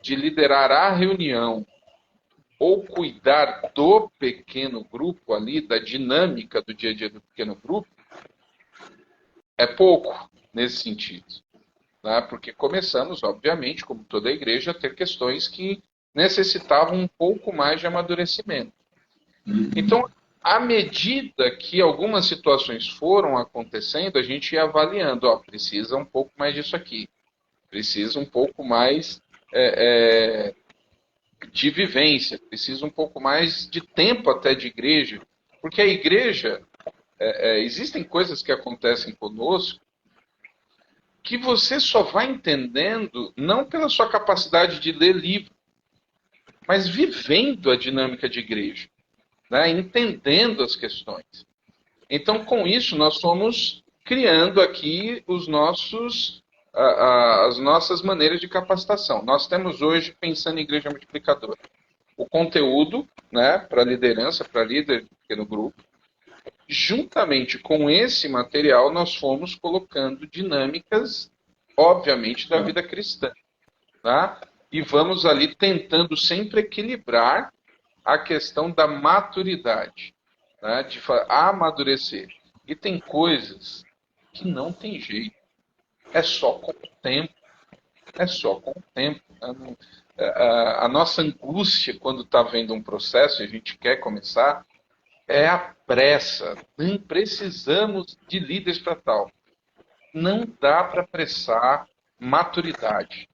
de liderar a reunião ou cuidar do pequeno grupo ali, da dinâmica do dia a dia do pequeno grupo, é pouco nesse sentido, né? Porque começamos, obviamente, como toda a igreja, a ter questões que necessitavam um pouco mais de amadurecimento. Então, à medida que algumas situações foram acontecendo, a gente ia avaliando, precisa um pouco mais disso aqui, precisa um pouco mais de vivência, precisa um pouco mais de tempo até de igreja, porque a igreja, existem coisas que acontecem conosco que você só vai entendendo não pela sua capacidade de ler livro, mas vivendo a dinâmica de igreja, né? Entendendo as questões. Então, com isso, nós fomos criando aqui as nossas maneiras de capacitação. Nós temos hoje, pensando em igreja multiplicadora, o conteúdo, né, para liderança, para líder de pequeno grupo. juntamente com esse material, nós fomos colocando dinâmicas, obviamente, da vida cristã. Tá? E vamos ali tentando sempre equilibrar a questão da maturidade, né? De amadurecer. E tem coisas que não tem jeito. É só com o tempo. É só com o tempo. A nossa angústia quando está vendo um processo e a gente quer começar é a pressa. Nem precisamos de líderes para tal. Não dá para apressar maturidade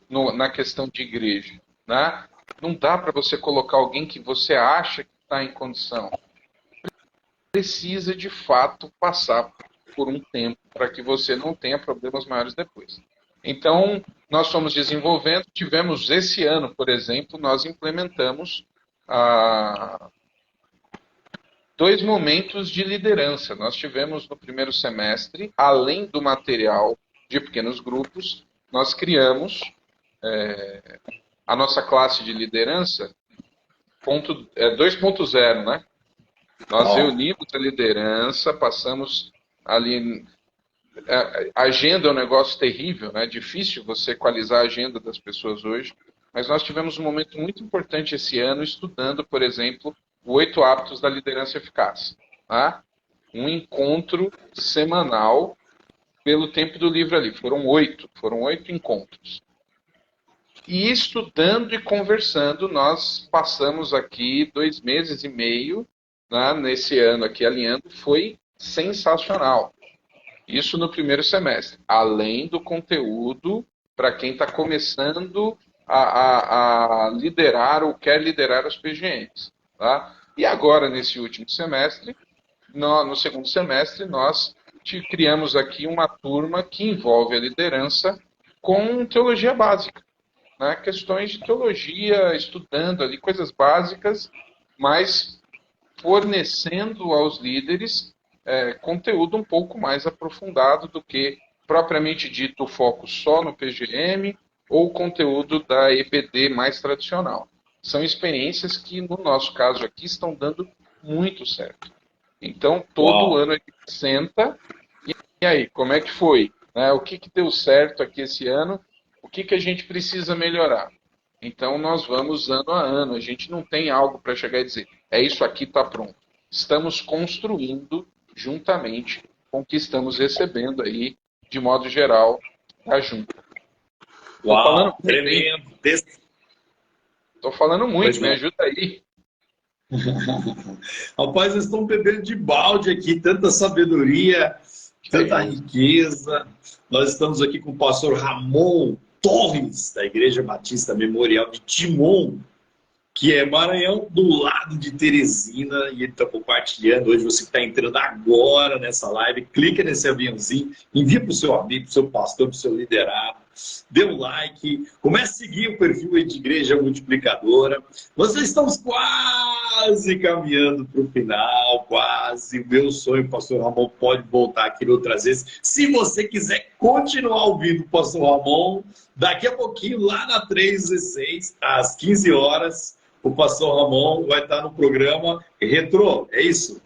na questão de igreja. Né? Não dá para você colocar alguém que você acha que está em condição. Precisa, de fato, passar por um tempo para que você não tenha problemas maiores depois. Então, nós fomos desenvolvendo, tivemos esse ano, por exemplo, nós implementamos 2 momentos de liderança. Nós tivemos no primeiro semestre, além do material de pequenos grupos, nós criamos a nossa classe de liderança 2.0, né? Nós reunimos a liderança, passamos ali... A agenda é um negócio terrível, né? É difícil você equalizar a agenda das pessoas hoje, mas nós tivemos um momento muito importante esse ano estudando, por exemplo, o 8 hábitos da liderança eficaz. Tá? Um encontro semanal pelo tempo do livro ali. Foram 8 encontros. E estudando e conversando, nós passamos aqui 2 meses e meio, né, nesse ano aqui alinhando, foi sensacional. Isso no primeiro semestre. Além do conteúdo para quem está começando a liderar ou quer liderar as PGMs. Tá? E agora, nesse último semestre, no segundo semestre, nós criamos aqui uma turma que envolve a liderança com teologia básica. Né? Questões de teologia, estudando ali coisas básicas, mas fornecendo aos líderes conteúdo um pouco mais aprofundado do que propriamente dito o foco só no PGM ou o conteúdo da EPD mais tradicional. São experiências que, no nosso caso aqui, estão dando muito certo. Então, todo ano a gente senta e aí, como é que foi? O que deu certo aqui esse ano? O que a gente precisa melhorar? Então, nós vamos ano a ano. A gente não tem algo para chegar e dizer, isso aqui está pronto. Estamos construindo juntamente com o que estamos recebendo aí, de modo geral, da junta. Uau, tremendo. Estou falando muito, me ajuda aí. Rapaz, nós estamos bebendo de balde aqui, tanta sabedoria, tanta riqueza. Nós estamos aqui com o pastor Ramon Torres, da Igreja Batista Memorial de Timon, que é Maranhão, do lado de Teresina, e ele está compartilhando. Hoje você que está entrando agora nessa live, clica nesse aviãozinho, envia para o seu amigo, para o seu pastor, para o seu liderado, dê um like, comece a seguir o perfil aí de Igreja Multiplicadora. Nós estamos quase caminhando para o final, quase. O meu sonho, o pastor Ramon pode voltar aqui outras vezes. Se você quiser continuar ouvindo o pastor Ramon, daqui a pouquinho, lá na 316, às 15 horas, o pastor Ramon vai estar no programa Retrô, é isso?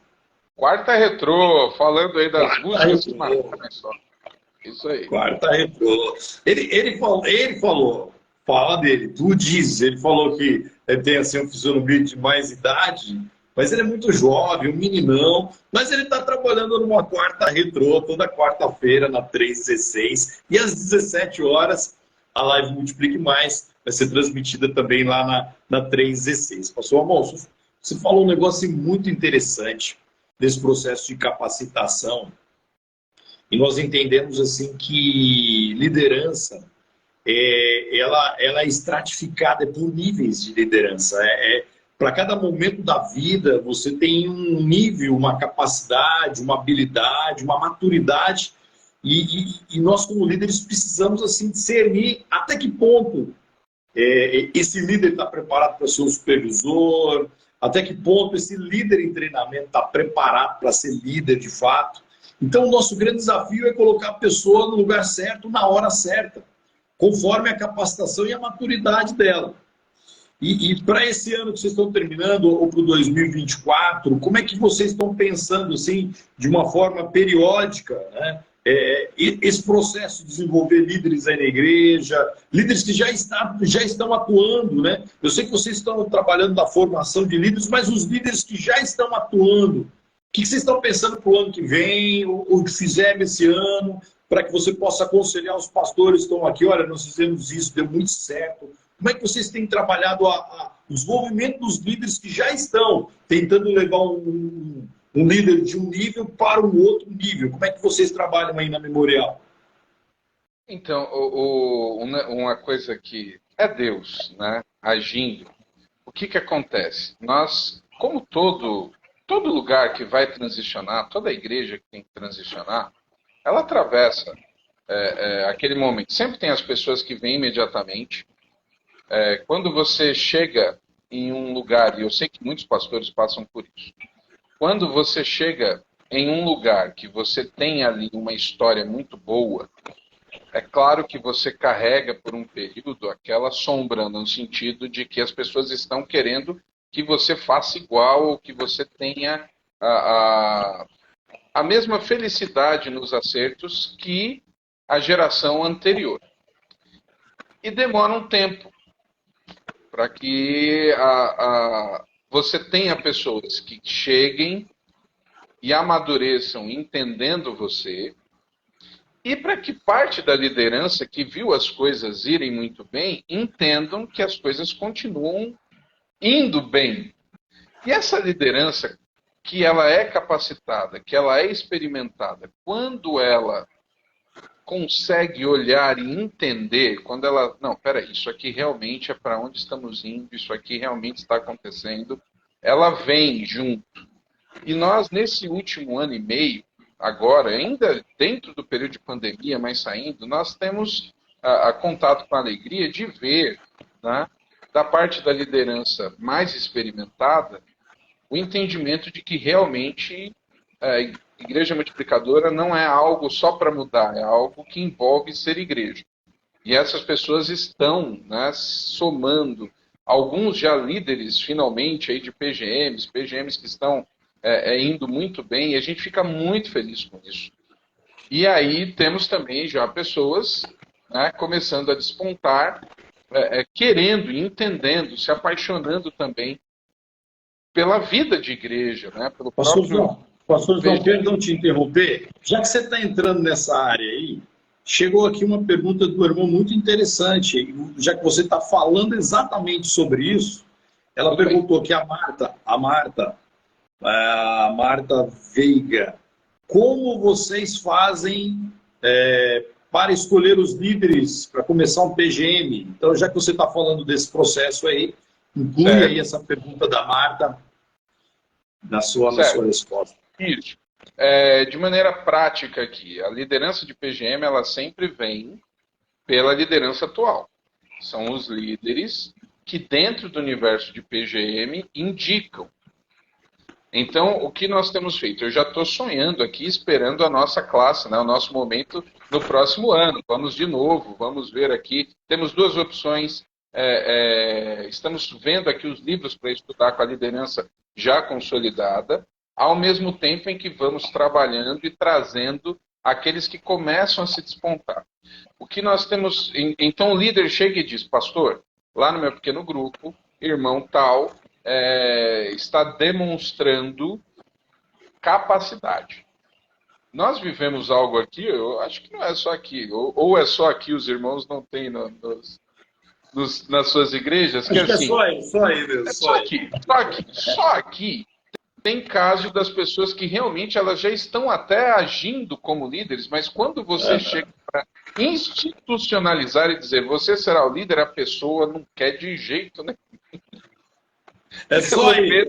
Quarta Retrô, falando aí das músicas que marcaram só. Isso aí. Quarta Retrô. Ele falou, fala dele, tu diz, ele falou que ele tem assim, um fisionomia de mais idade, mas ele é muito jovem, um meninão, mas ele está trabalhando numa quarta Retrô, toda quarta-feira, na 316, e às 17 horas, a live Multiplique Mais vai ser transmitida também lá na 316. Pastor Ramon, você falou um negócio muito interessante desse processo de capacitação, e nós entendemos assim que liderança ela é estratificada por níveis de liderança. Para cada momento da vida você tem um nível, uma capacidade, uma habilidade, uma maturidade, e nós como líderes precisamos assim discernir até que ponto esse líder está preparado para ser um supervisor, até que ponto esse líder em treinamento está preparado para ser líder de fato. Então, o nosso grande desafio é colocar a pessoa no lugar certo, na hora certa, conforme a capacitação e a maturidade dela. E para esse ano que vocês estão terminando, ou para o 2024, como é que vocês estão pensando, assim, de uma forma periódica, né? Esse processo de desenvolver líderes aí na igreja, líderes que já estão atuando, né? Eu sei que vocês estão trabalhando na formação de líderes, mas os líderes que já estão atuando, o que vocês estão pensando para o ano que vem, ou que fizeram esse ano, para que você possa aconselhar os pastores que estão aqui, olha, nós fizemos isso, deu muito certo. Como é que vocês têm trabalhado o desenvolvimento dos líderes que já estão tentando levar um líder de um nível para um outro nível? Como é que vocês trabalham aí na Memorial? Então, uma coisa que é Deus, né, agindo. O que acontece? Nós, como todo lugar que vai transicionar, toda igreja que tem que transicionar, ela atravessa aquele momento. Sempre tem as pessoas que vêm imediatamente. Quando você chega em um lugar, e eu sei que muitos pastores passam por isso, quando você chega em um lugar que você tem ali uma história muito boa, é claro que você carrega por um período aquela sombra, no sentido de que as pessoas estão querendo que você faça igual, ou que você tenha a mesma felicidade nos acertos que a geração anterior. E demora um tempo para que você tenha pessoas que cheguem e amadureçam entendendo você, e para que parte da liderança que viu as coisas irem muito bem, entendam que as coisas continuam indo bem. E essa liderança, que ela é capacitada, que ela é experimentada, quando ela consegue olhar e entender, quando ela, não, peraí, isso aqui realmente é para onde estamos indo, isso aqui realmente está acontecendo, ela vem junto. E nós, nesse último ano e meio, agora, ainda dentro do período de pandemia, mas saindo, nós temos contato com a alegria de ver, né, da parte da liderança mais experimentada, o entendimento de que realmente a igreja multiplicadora não é algo só para mudar, é algo que envolve ser igreja. E essas pessoas estão, né, somando, alguns já líderes finalmente aí de PGMs que estão indo muito bem, e a gente fica muito feliz com isso. E aí temos também já pessoas, né, começando a despontar, querendo, entendendo, se apaixonando também pela vida de igreja, né, pelo próprio... Pastor João, perdão te interromper. Já que você está entrando nessa área aí, chegou aqui uma pergunta do irmão muito interessante. Já que você está falando exatamente sobre isso, ela perguntou que a Marta Veiga, como vocês fazem para escolher os líderes para começar um PGM? Então, já que você está falando desse processo aí, inclui aí essa pergunta da Marta na sua resposta. Isso. De maneira prática aqui, a liderança de PGM, ela sempre vem pela liderança atual. São os líderes que dentro do universo de PGM indicam. Então, o que nós temos feito? Eu já estou sonhando aqui, esperando a nossa classe, né, o nosso momento no próximo ano. Vamos de novo, vamos ver aqui. Temos duas opções. Estamos vendo aqui os livros para estudar com a liderança já consolidada, ao mesmo tempo em que vamos trabalhando e trazendo aqueles que começam a se despontar. O que nós temos... Então, o líder chega e diz, pastor, lá no meu pequeno grupo, irmão tal, está demonstrando capacidade. Nós vivemos algo aqui, eu acho que não é só aqui, ou é só aqui, os irmãos não têm nas suas igrejas, que assim... Só aqui tem caso das pessoas que realmente elas já estão até agindo como líderes, mas quando você chega para institucionalizar e dizer, você será o líder, a pessoa não quer de jeito, né? É só aí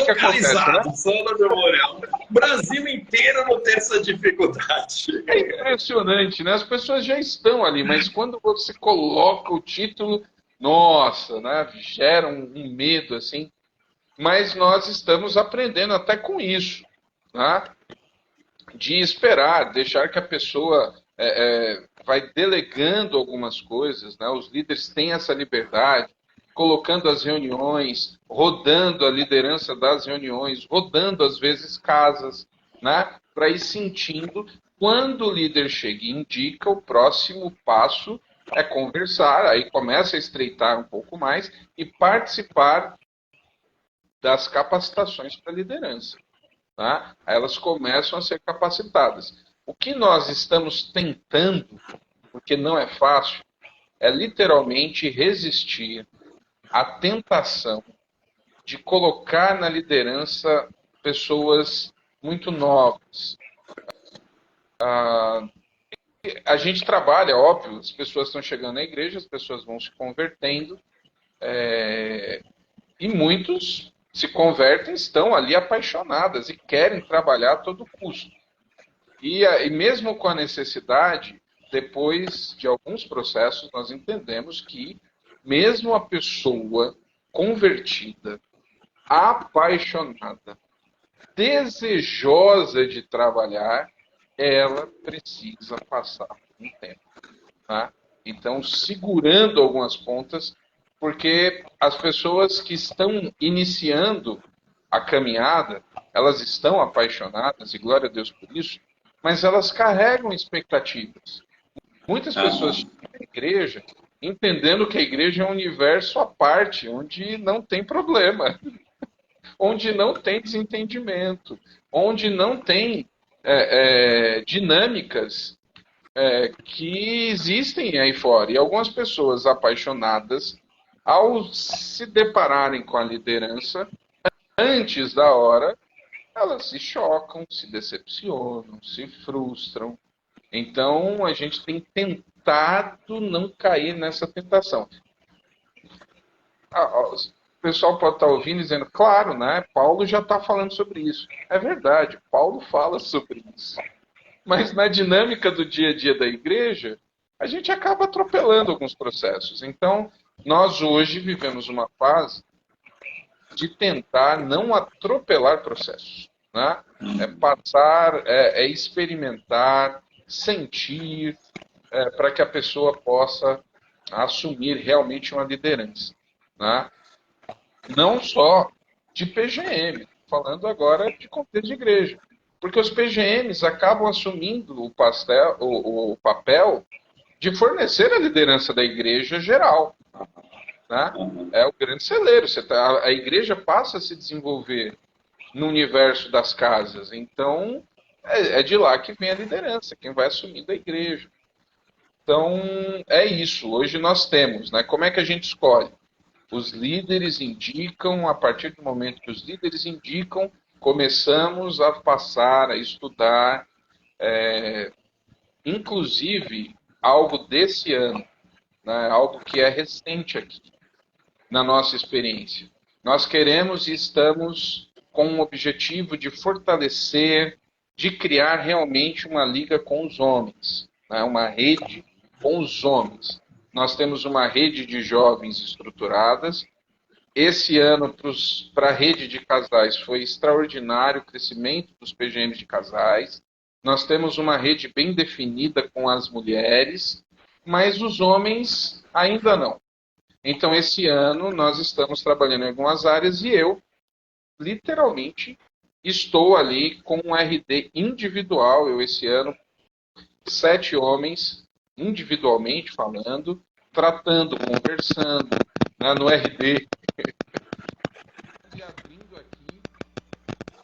que acontece, né? Só na Memorial. O Brasil inteiro não tem essa dificuldade. É impressionante, né? As pessoas já estão ali, mas quando você coloca o título, nossa, né? Gera um medo, assim. Mas nós estamos aprendendo até com isso, né? De esperar, deixar que a pessoa vai delegando algumas coisas, né? Os líderes têm essa liberdade. colocando as reuniões, rodando a liderança das reuniões, rodando às vezes casas, né? Para ir sentindo. Quando o líder chega e indica, o próximo passo é conversar, aí começa a estreitar um pouco mais e participar das capacitações para liderança. Tá? Elas começam a ser capacitadas. O que nós estamos tentando, porque não é fácil, é literalmente resistir à tentação de colocar na liderança pessoas muito novas. A gente trabalha, óbvio, as pessoas estão chegando na igreja, as pessoas vão se convertendo, e muitos se convertem, estão ali apaixonadas e querem trabalhar a todo custo. E mesmo com a necessidade, depois de alguns processos, nós entendemos que mesmo a pessoa convertida, apaixonada, desejosa de trabalhar, ela precisa passar um tempo. Tá? Então, segurando algumas pontas, porque as pessoas que estão iniciando a caminhada, elas estão apaixonadas, e glória a Deus por isso, mas elas carregam expectativas. Muitas pessoas chegam à igreja entendendo que a igreja é um universo à parte, onde não tem problema, onde não tem desentendimento, onde não tem dinâmicas que existem aí fora. E algumas pessoas apaixonadas, ao se depararem com a liderança, antes da hora, elas se chocam, se decepcionam, se frustram. Então, a gente tem tentado não cair nessa tentação. O pessoal pode estar ouvindo e dizendo, claro, né? Paulo já está falando sobre isso. É verdade, Paulo fala sobre isso. Mas na dinâmica do dia a dia da igreja, a gente acaba atropelando alguns processos. Então, nós hoje vivemos uma fase de tentar não atropelar processos. Né? É passar, é experimentar, sentir, para que a pessoa possa assumir realmente uma liderança. Né? Não só de PGM, falando agora de contexto de igreja. Porque os PGMs acabam assumindo o papel de fornecer a liderança da igreja geral. Né? É o grande celeiro. A igreja passa a se desenvolver no universo das casas. Então, é de lá que vem a liderança, quem vai assumindo a igreja. Então, é isso. Hoje nós temos, né? Como é que a gente escolhe? Os líderes indicam, a partir do momento que os líderes indicam, começamos a passar, a estudar, inclusive, algo desse ano, né? Algo que é recente aqui, na nossa experiência. Nós queremos e estamos com o objetivo de fortalecer, de criar realmente uma liga com os homens, né? Uma rede com os homens. Nós temos uma rede de jovens estruturadas. Esse ano, para a rede de casais, foi extraordinário o crescimento dos PGMs de casais. Nós temos uma rede bem definida com as mulheres, mas os homens ainda não. Então, esse ano, nós estamos trabalhando em algumas áreas e eu, literalmente, estou ali com um RD individual. Eu, esse ano, 7 homens, individualmente falando, tratando, conversando, né, no RD. E abrindo aqui,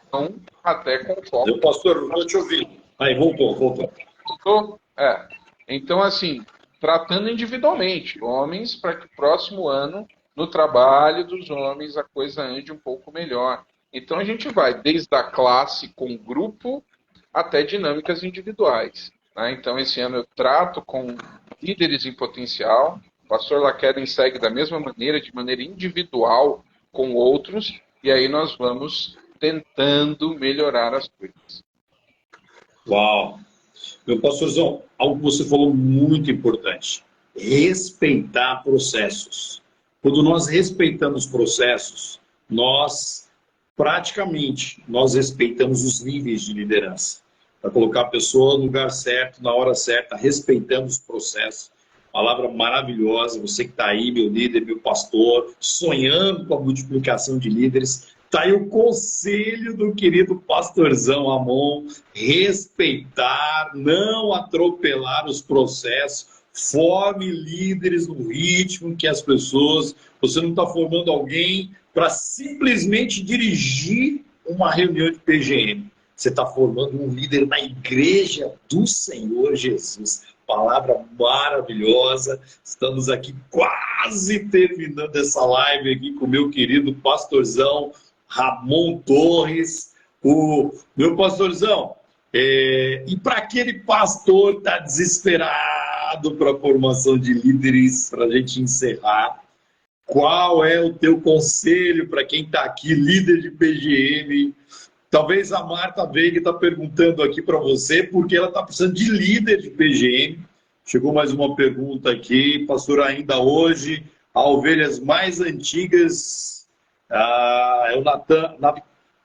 então, até com foco. Pastor, não estou te ouvindo. Aí, voltou. Voltou? Então, assim, tratando individualmente, homens, para que o próximo ano, no trabalho dos homens, a coisa ande um pouco melhor. Então, a gente vai desde a classe com grupo até dinâmicas individuais. Né? Então, esse ano eu trato com líderes em potencial. O pastor Laqueden segue da mesma maneira, de maneira individual com outros, e aí nós vamos tentando melhorar as coisas. Uau! Meu pastorzão, algo que você falou muito importante. Respeitar processos. Quando nós respeitamos processos, nós respeitamos os níveis de liderança. Para colocar a pessoa no lugar certo, na hora certa, respeitando os processos. Palavra maravilhosa. Você que está aí, meu líder, meu pastor, sonhando com a multiplicação de líderes. Está aí o conselho do querido pastorzão Ramon: respeitar, não atropelar os processos, forme líderes no ritmo que as pessoas. Você não está formando alguém para simplesmente dirigir uma reunião de PGM. Você está formando um líder na igreja do Senhor Jesus. Palavra maravilhosa. Estamos aqui quase terminando essa live aqui com o meu querido pastorzão Ramon Torres. O meu pastorzão, e para aquele pastor que está desesperado para a formação de líderes, para a gente encerrar, qual é o teu conselho para quem está aqui, líder de PGM? Talvez a Marta Veiga está perguntando aqui para você, porque ela está precisando de líder de PGM. Chegou mais uma pergunta aqui, pastor, ainda hoje, a ovelhas mais antigas, é o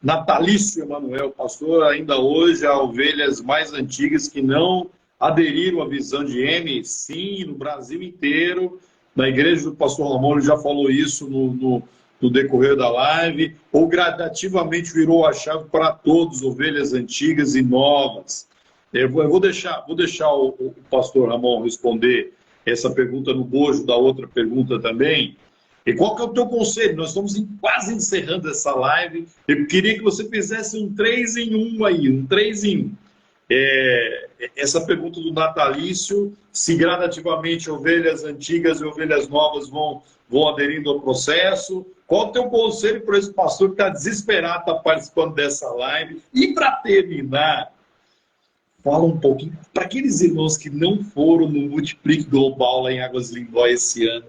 Natalício Emanuel, pastor, ainda hoje, há ovelhas mais antigas que não aderiram à visão de M, sim, no Brasil inteiro. Na igreja do pastor Ramon já falou isso no decorrer da live, ou gradativamente virou a chave para todos, ovelhas antigas e novas. Eu vou deixar o pastor Ramon responder essa pergunta no bojo da outra pergunta também. E qual que é o teu conselho? Nós estamos quase encerrando essa live. Eu queria que você fizesse um 3 em 1 aí, um 3 em 1. Essa pergunta do natalício, se gradativamente ovelhas antigas e ovelhas novas vão aderindo ao processo. Qual o teu conselho para esse pastor que está desesperado, está participando dessa live? E para terminar, fala um pouquinho para aqueles irmãos que não foram no Multiplique Global lá em Águas Lindóia esse ano.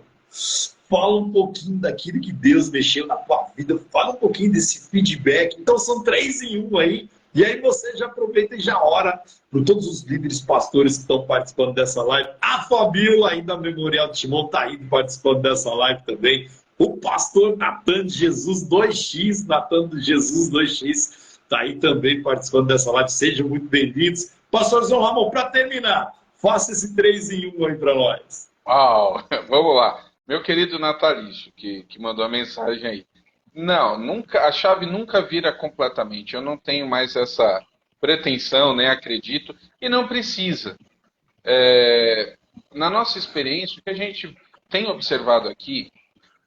Fala um pouquinho daquilo que Deus mexeu na tua vida. Fala um pouquinho desse feedback. Então são 3 em 1 aí. E aí você já aproveita e já ora para todos os líderes pastores que estão participando dessa live. A Fabíola, ainda a Memorial de Timon, está aí participando dessa live também. O pastor Natan de Jesus 2X, Natan de Jesus 2X, está aí também participando dessa live. Sejam muito bem-vindos. Pastorzão Ramon, para terminar, faça esse 3 em 1 aí para nós. Uau, vamos lá. Meu querido Natalício, que mandou a mensagem aí. Não, nunca, a chave nunca vira completamente. Eu não tenho mais essa pretensão, né? Acredito, e não precisa. Na nossa experiência, o que a gente tem observado aqui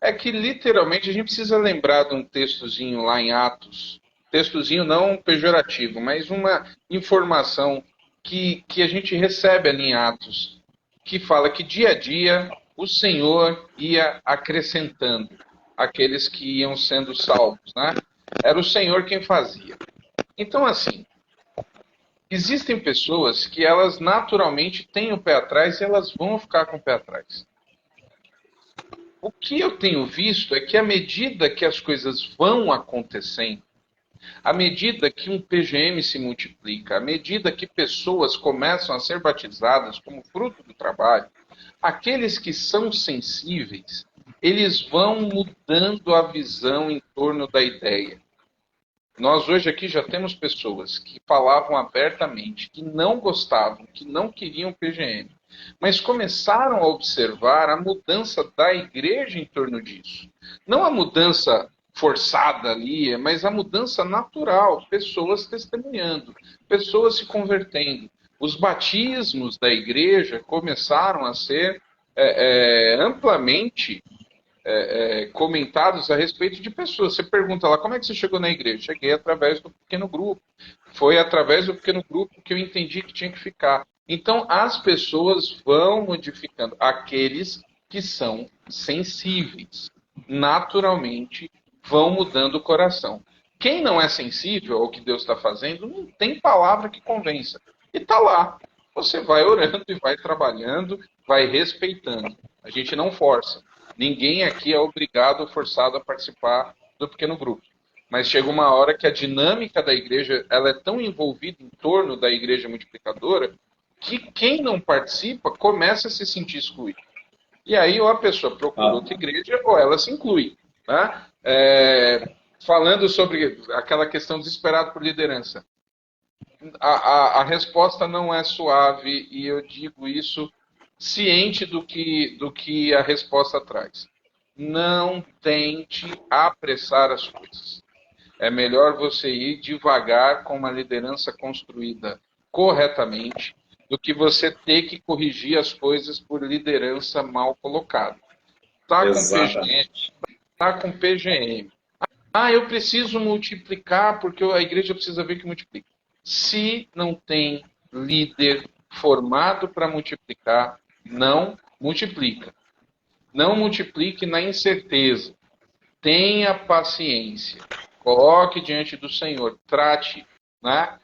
é que, literalmente, a gente precisa lembrar de um textozinho lá em Atos, textozinho não pejorativo, mas uma informação que a gente recebe ali em Atos, que fala que dia a dia o Senhor ia acrescentando aqueles que iam sendo salvos, né? Era o Senhor quem fazia. Então, assim, existem pessoas que elas naturalmente têm o pé atrás e elas vão ficar com o pé atrás. O que eu tenho visto é que à medida que as coisas vão acontecendo, à medida que um PGM se multiplica, à medida que pessoas começam a ser batizadas como fruto do trabalho, aqueles que são sensíveis, eles vão mudando a visão em torno da ideia. Nós hoje aqui já temos pessoas que falavam abertamente, que não gostavam, que não queriam PGM, mas começaram a observar a mudança da igreja em torno disso. Não a mudança forçada ali, mas a mudança natural, pessoas testemunhando, pessoas se convertendo. Os batismos da igreja começaram a ser amplamente comentados a respeito de pessoas. Você pergunta lá, como é que você chegou na igreja? Cheguei através do pequeno grupo. Foi através do pequeno grupo que eu entendi que tinha que ficar. Então, as pessoas vão modificando. Aqueles que são sensíveis, naturalmente, vão mudando o coração. Quem não é sensível ao que Deus está fazendo, não tem palavra que convença. E está lá. Você vai orando e vai trabalhando, vai respeitando. A gente não força. Ninguém aqui é obrigado ou forçado a participar do pequeno grupo. Mas chega uma hora que a dinâmica da igreja ela é tão envolvida em torno da igreja multiplicadora que quem não participa começa a se sentir excluído. E aí ou a pessoa procura outra igreja ou ela se inclui. Né? Falando sobre aquela questão desesperada por liderança. A resposta não é suave e eu digo isso ciente do que a resposta traz. Não tente apressar as coisas. É melhor você ir devagar com uma liderança construída corretamente do que você ter que corrigir as coisas por liderança mal colocada. Tá com PGM, tá com PGM. Ah, eu preciso multiplicar porque a igreja precisa ver que multiplica. Se não tem líder formado para multiplicar, não multiplica. Não multiplique na incerteza. Tenha paciência. Coloque diante do Senhor. Trate, né?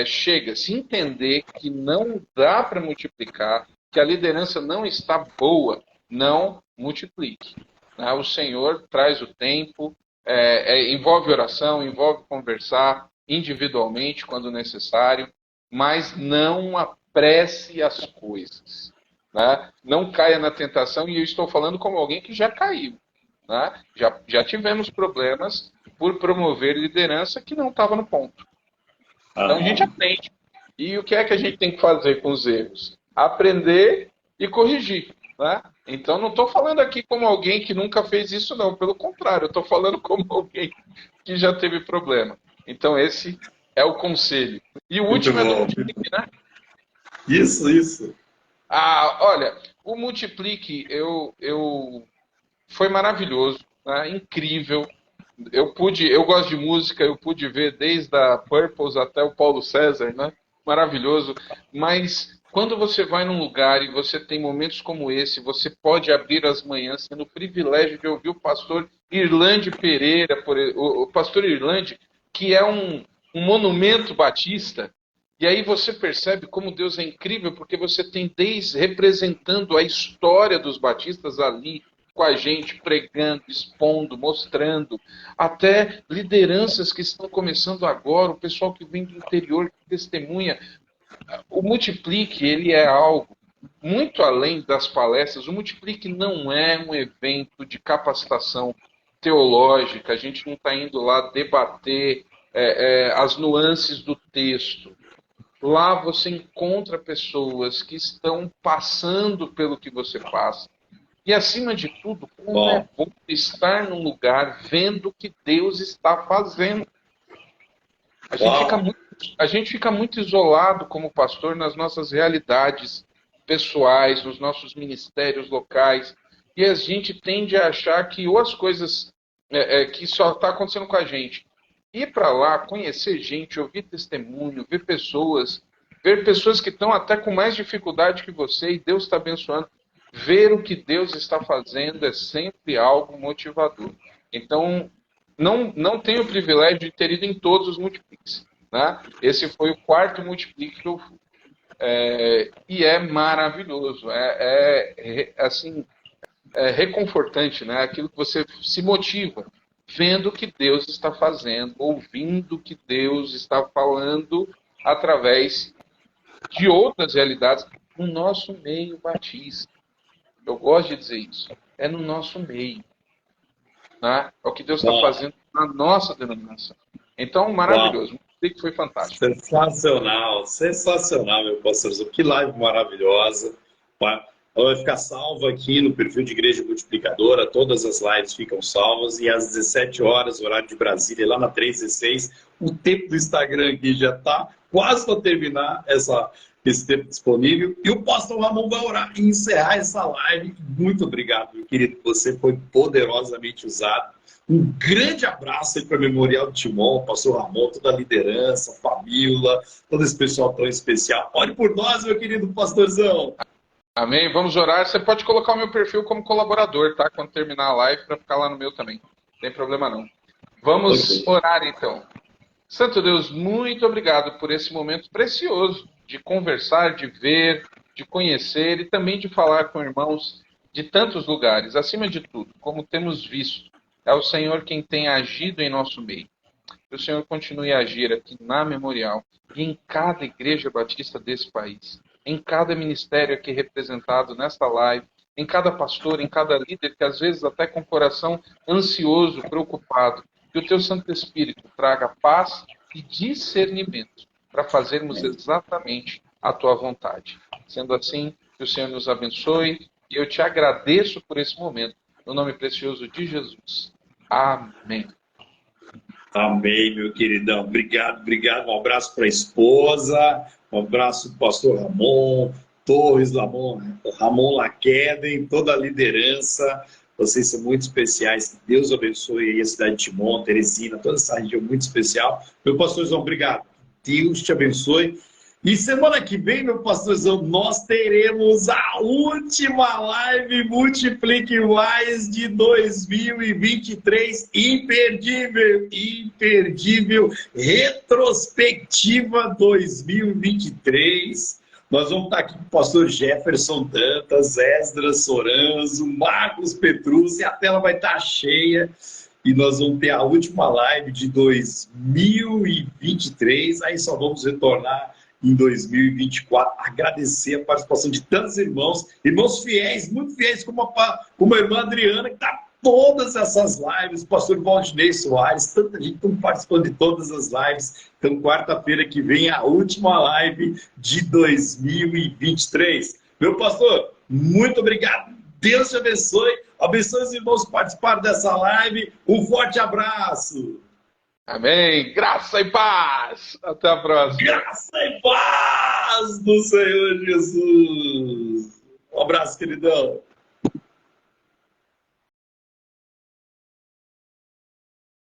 Chega, se entender que não dá para multiplicar, que a liderança não está boa, não multiplique. Né? O Senhor traz o tempo, envolve oração, envolve conversar individualmente quando necessário, mas não apresse as coisas. Né? Não caia na tentação, e eu estou falando como alguém que já caiu. Né? Já tivemos problemas por promover liderança que não estava no ponto. Então a gente aprende. E o que é que a gente tem que fazer com os erros? Aprender e corrigir. Né? Então não estou falando aqui como alguém que nunca fez isso, não. Pelo contrário, eu estou falando como alguém que já teve problema. Então esse é o conselho. E o último é do multiplique, né? Isso. Olha, o multiplique foi maravilhoso, né? Incrível. Eu gosto de música, eu pude ver desde a Purpose até o Paulo César, né? Maravilhoso. Mas quando você vai num lugar e você tem momentos como esse, você pode abrir as manhãs tendo o privilégio de ouvir o pastor Irlande Pereira, o pastor Irlande, que é um monumento batista. E aí você percebe como Deus é incrível, porque você tem representando a história dos batistas ali, com a gente, pregando, expondo, mostrando, até lideranças que estão começando agora, o pessoal que vem do interior, que testemunha. O Multiplique, ele é algo muito além das palestras. O Multiplique não é um evento de capacitação teológica, a gente não está indo lá debater as nuances do texto. Lá você encontra pessoas que estão passando pelo que você passa. E, acima de tudo, como é bom estar num lugar vendo o que Deus está fazendo. A gente fica muito isolado como pastor nas nossas realidades pessoais, nos nossos ministérios locais. E a gente tende a achar que ou as coisas que só está acontecendo com a gente. Ir para lá, conhecer gente, ouvir testemunho, ver pessoas que estão até com mais dificuldade que você e Deus está abençoando. Ver o que Deus está fazendo é sempre algo motivador. Então, não tenho o privilégio de ter ido em todos os multipliques. Né? Esse foi o 4º multiplique que eu fui. E é maravilhoso. Assim, reconfortante, né? Aquilo que você se motiva, vendo o que Deus está fazendo, ouvindo o que Deus está falando através de outras realidades no nosso meio batista. Eu gosto de dizer isso. É no nosso meio. Né? É o que Deus está fazendo na nossa denominação. Então, maravilhoso. Que foi fantástico. Sensacional, meu pastorzão. Que live maravilhosa. Ela vai ficar salva aqui no perfil de Igreja Multiplicadora. Todas as lives ficam salvas. E às 17 horas, horário de Brasília, lá na 316, o tempo do Instagram aqui já está quase para terminar esse tempo disponível. E o pastor Ramon vai orar e encerrar essa live. Muito obrigado, meu querido. Você foi poderosamente usado. Um grande abraço aí para o Memorial do Timon, pastor Ramon, toda a liderança, Fabíola, todo esse pessoal tão especial. Ore por nós, meu querido pastorzão. Amém. Vamos orar. Você pode colocar o meu perfil como colaborador, tá? Quando terminar a live, para ficar lá no meu também. Não tem problema não. Vamos orar então. Santo Deus, muito obrigado por esse momento precioso de conversar, de ver, de conhecer e também de falar com irmãos de tantos lugares. Acima de tudo, como temos visto, é o Senhor quem tem agido em nosso meio. Que o Senhor continue a agir aqui na Memorial e em cada igreja batista desse país, em cada ministério aqui representado nesta live, em cada pastor, em cada líder, que às vezes até com o coração ansioso, preocupado, que o Teu Santo Espírito traga paz e discernimento para fazermos exatamente a Tua vontade. Sendo assim, Que o Senhor nos abençoe. E eu te agradeço por esse momento. No nome precioso de Jesus. Amém. Amém, meu queridão. Obrigado, obrigado. Um abraço para a esposa, um abraço para o pastor Ramon Torres, Ramon Laqueden, toda a liderança. Vocês são muito especiais. Que Deus abençoe aí a cidade de Timon, Teresina, toda essa região muito especial. Meu pastorzão, obrigado. Deus te abençoe. E semana que vem, meu pastorzão, nós teremos a última live Multiplique Mais de 2023. Imperdível, imperdível. Retrospectiva 2023. Nós vamos estar aqui com o pastor Jefferson Dantas, Esdras Soranzo, Marcos Petruzzi, a tela vai estar cheia. E nós vamos ter a última live de 2023. Aí só vamos retornar em 2024, agradecer a participação de tantos irmãos fiéis, muito fiéis, como a irmã Adriana, que está todas essas lives, o pastor Valdinei Soares, tanta gente está participando de todas as lives. Então, quarta-feira que vem, a última live de 2023. Meu pastor, muito obrigado. Deus te abençoe. Abençoe os irmãos que participaram dessa live. Um forte abraço. Amém. Graça e paz. Até a próxima. Graça e paz do Senhor Jesus. Um abraço, queridão.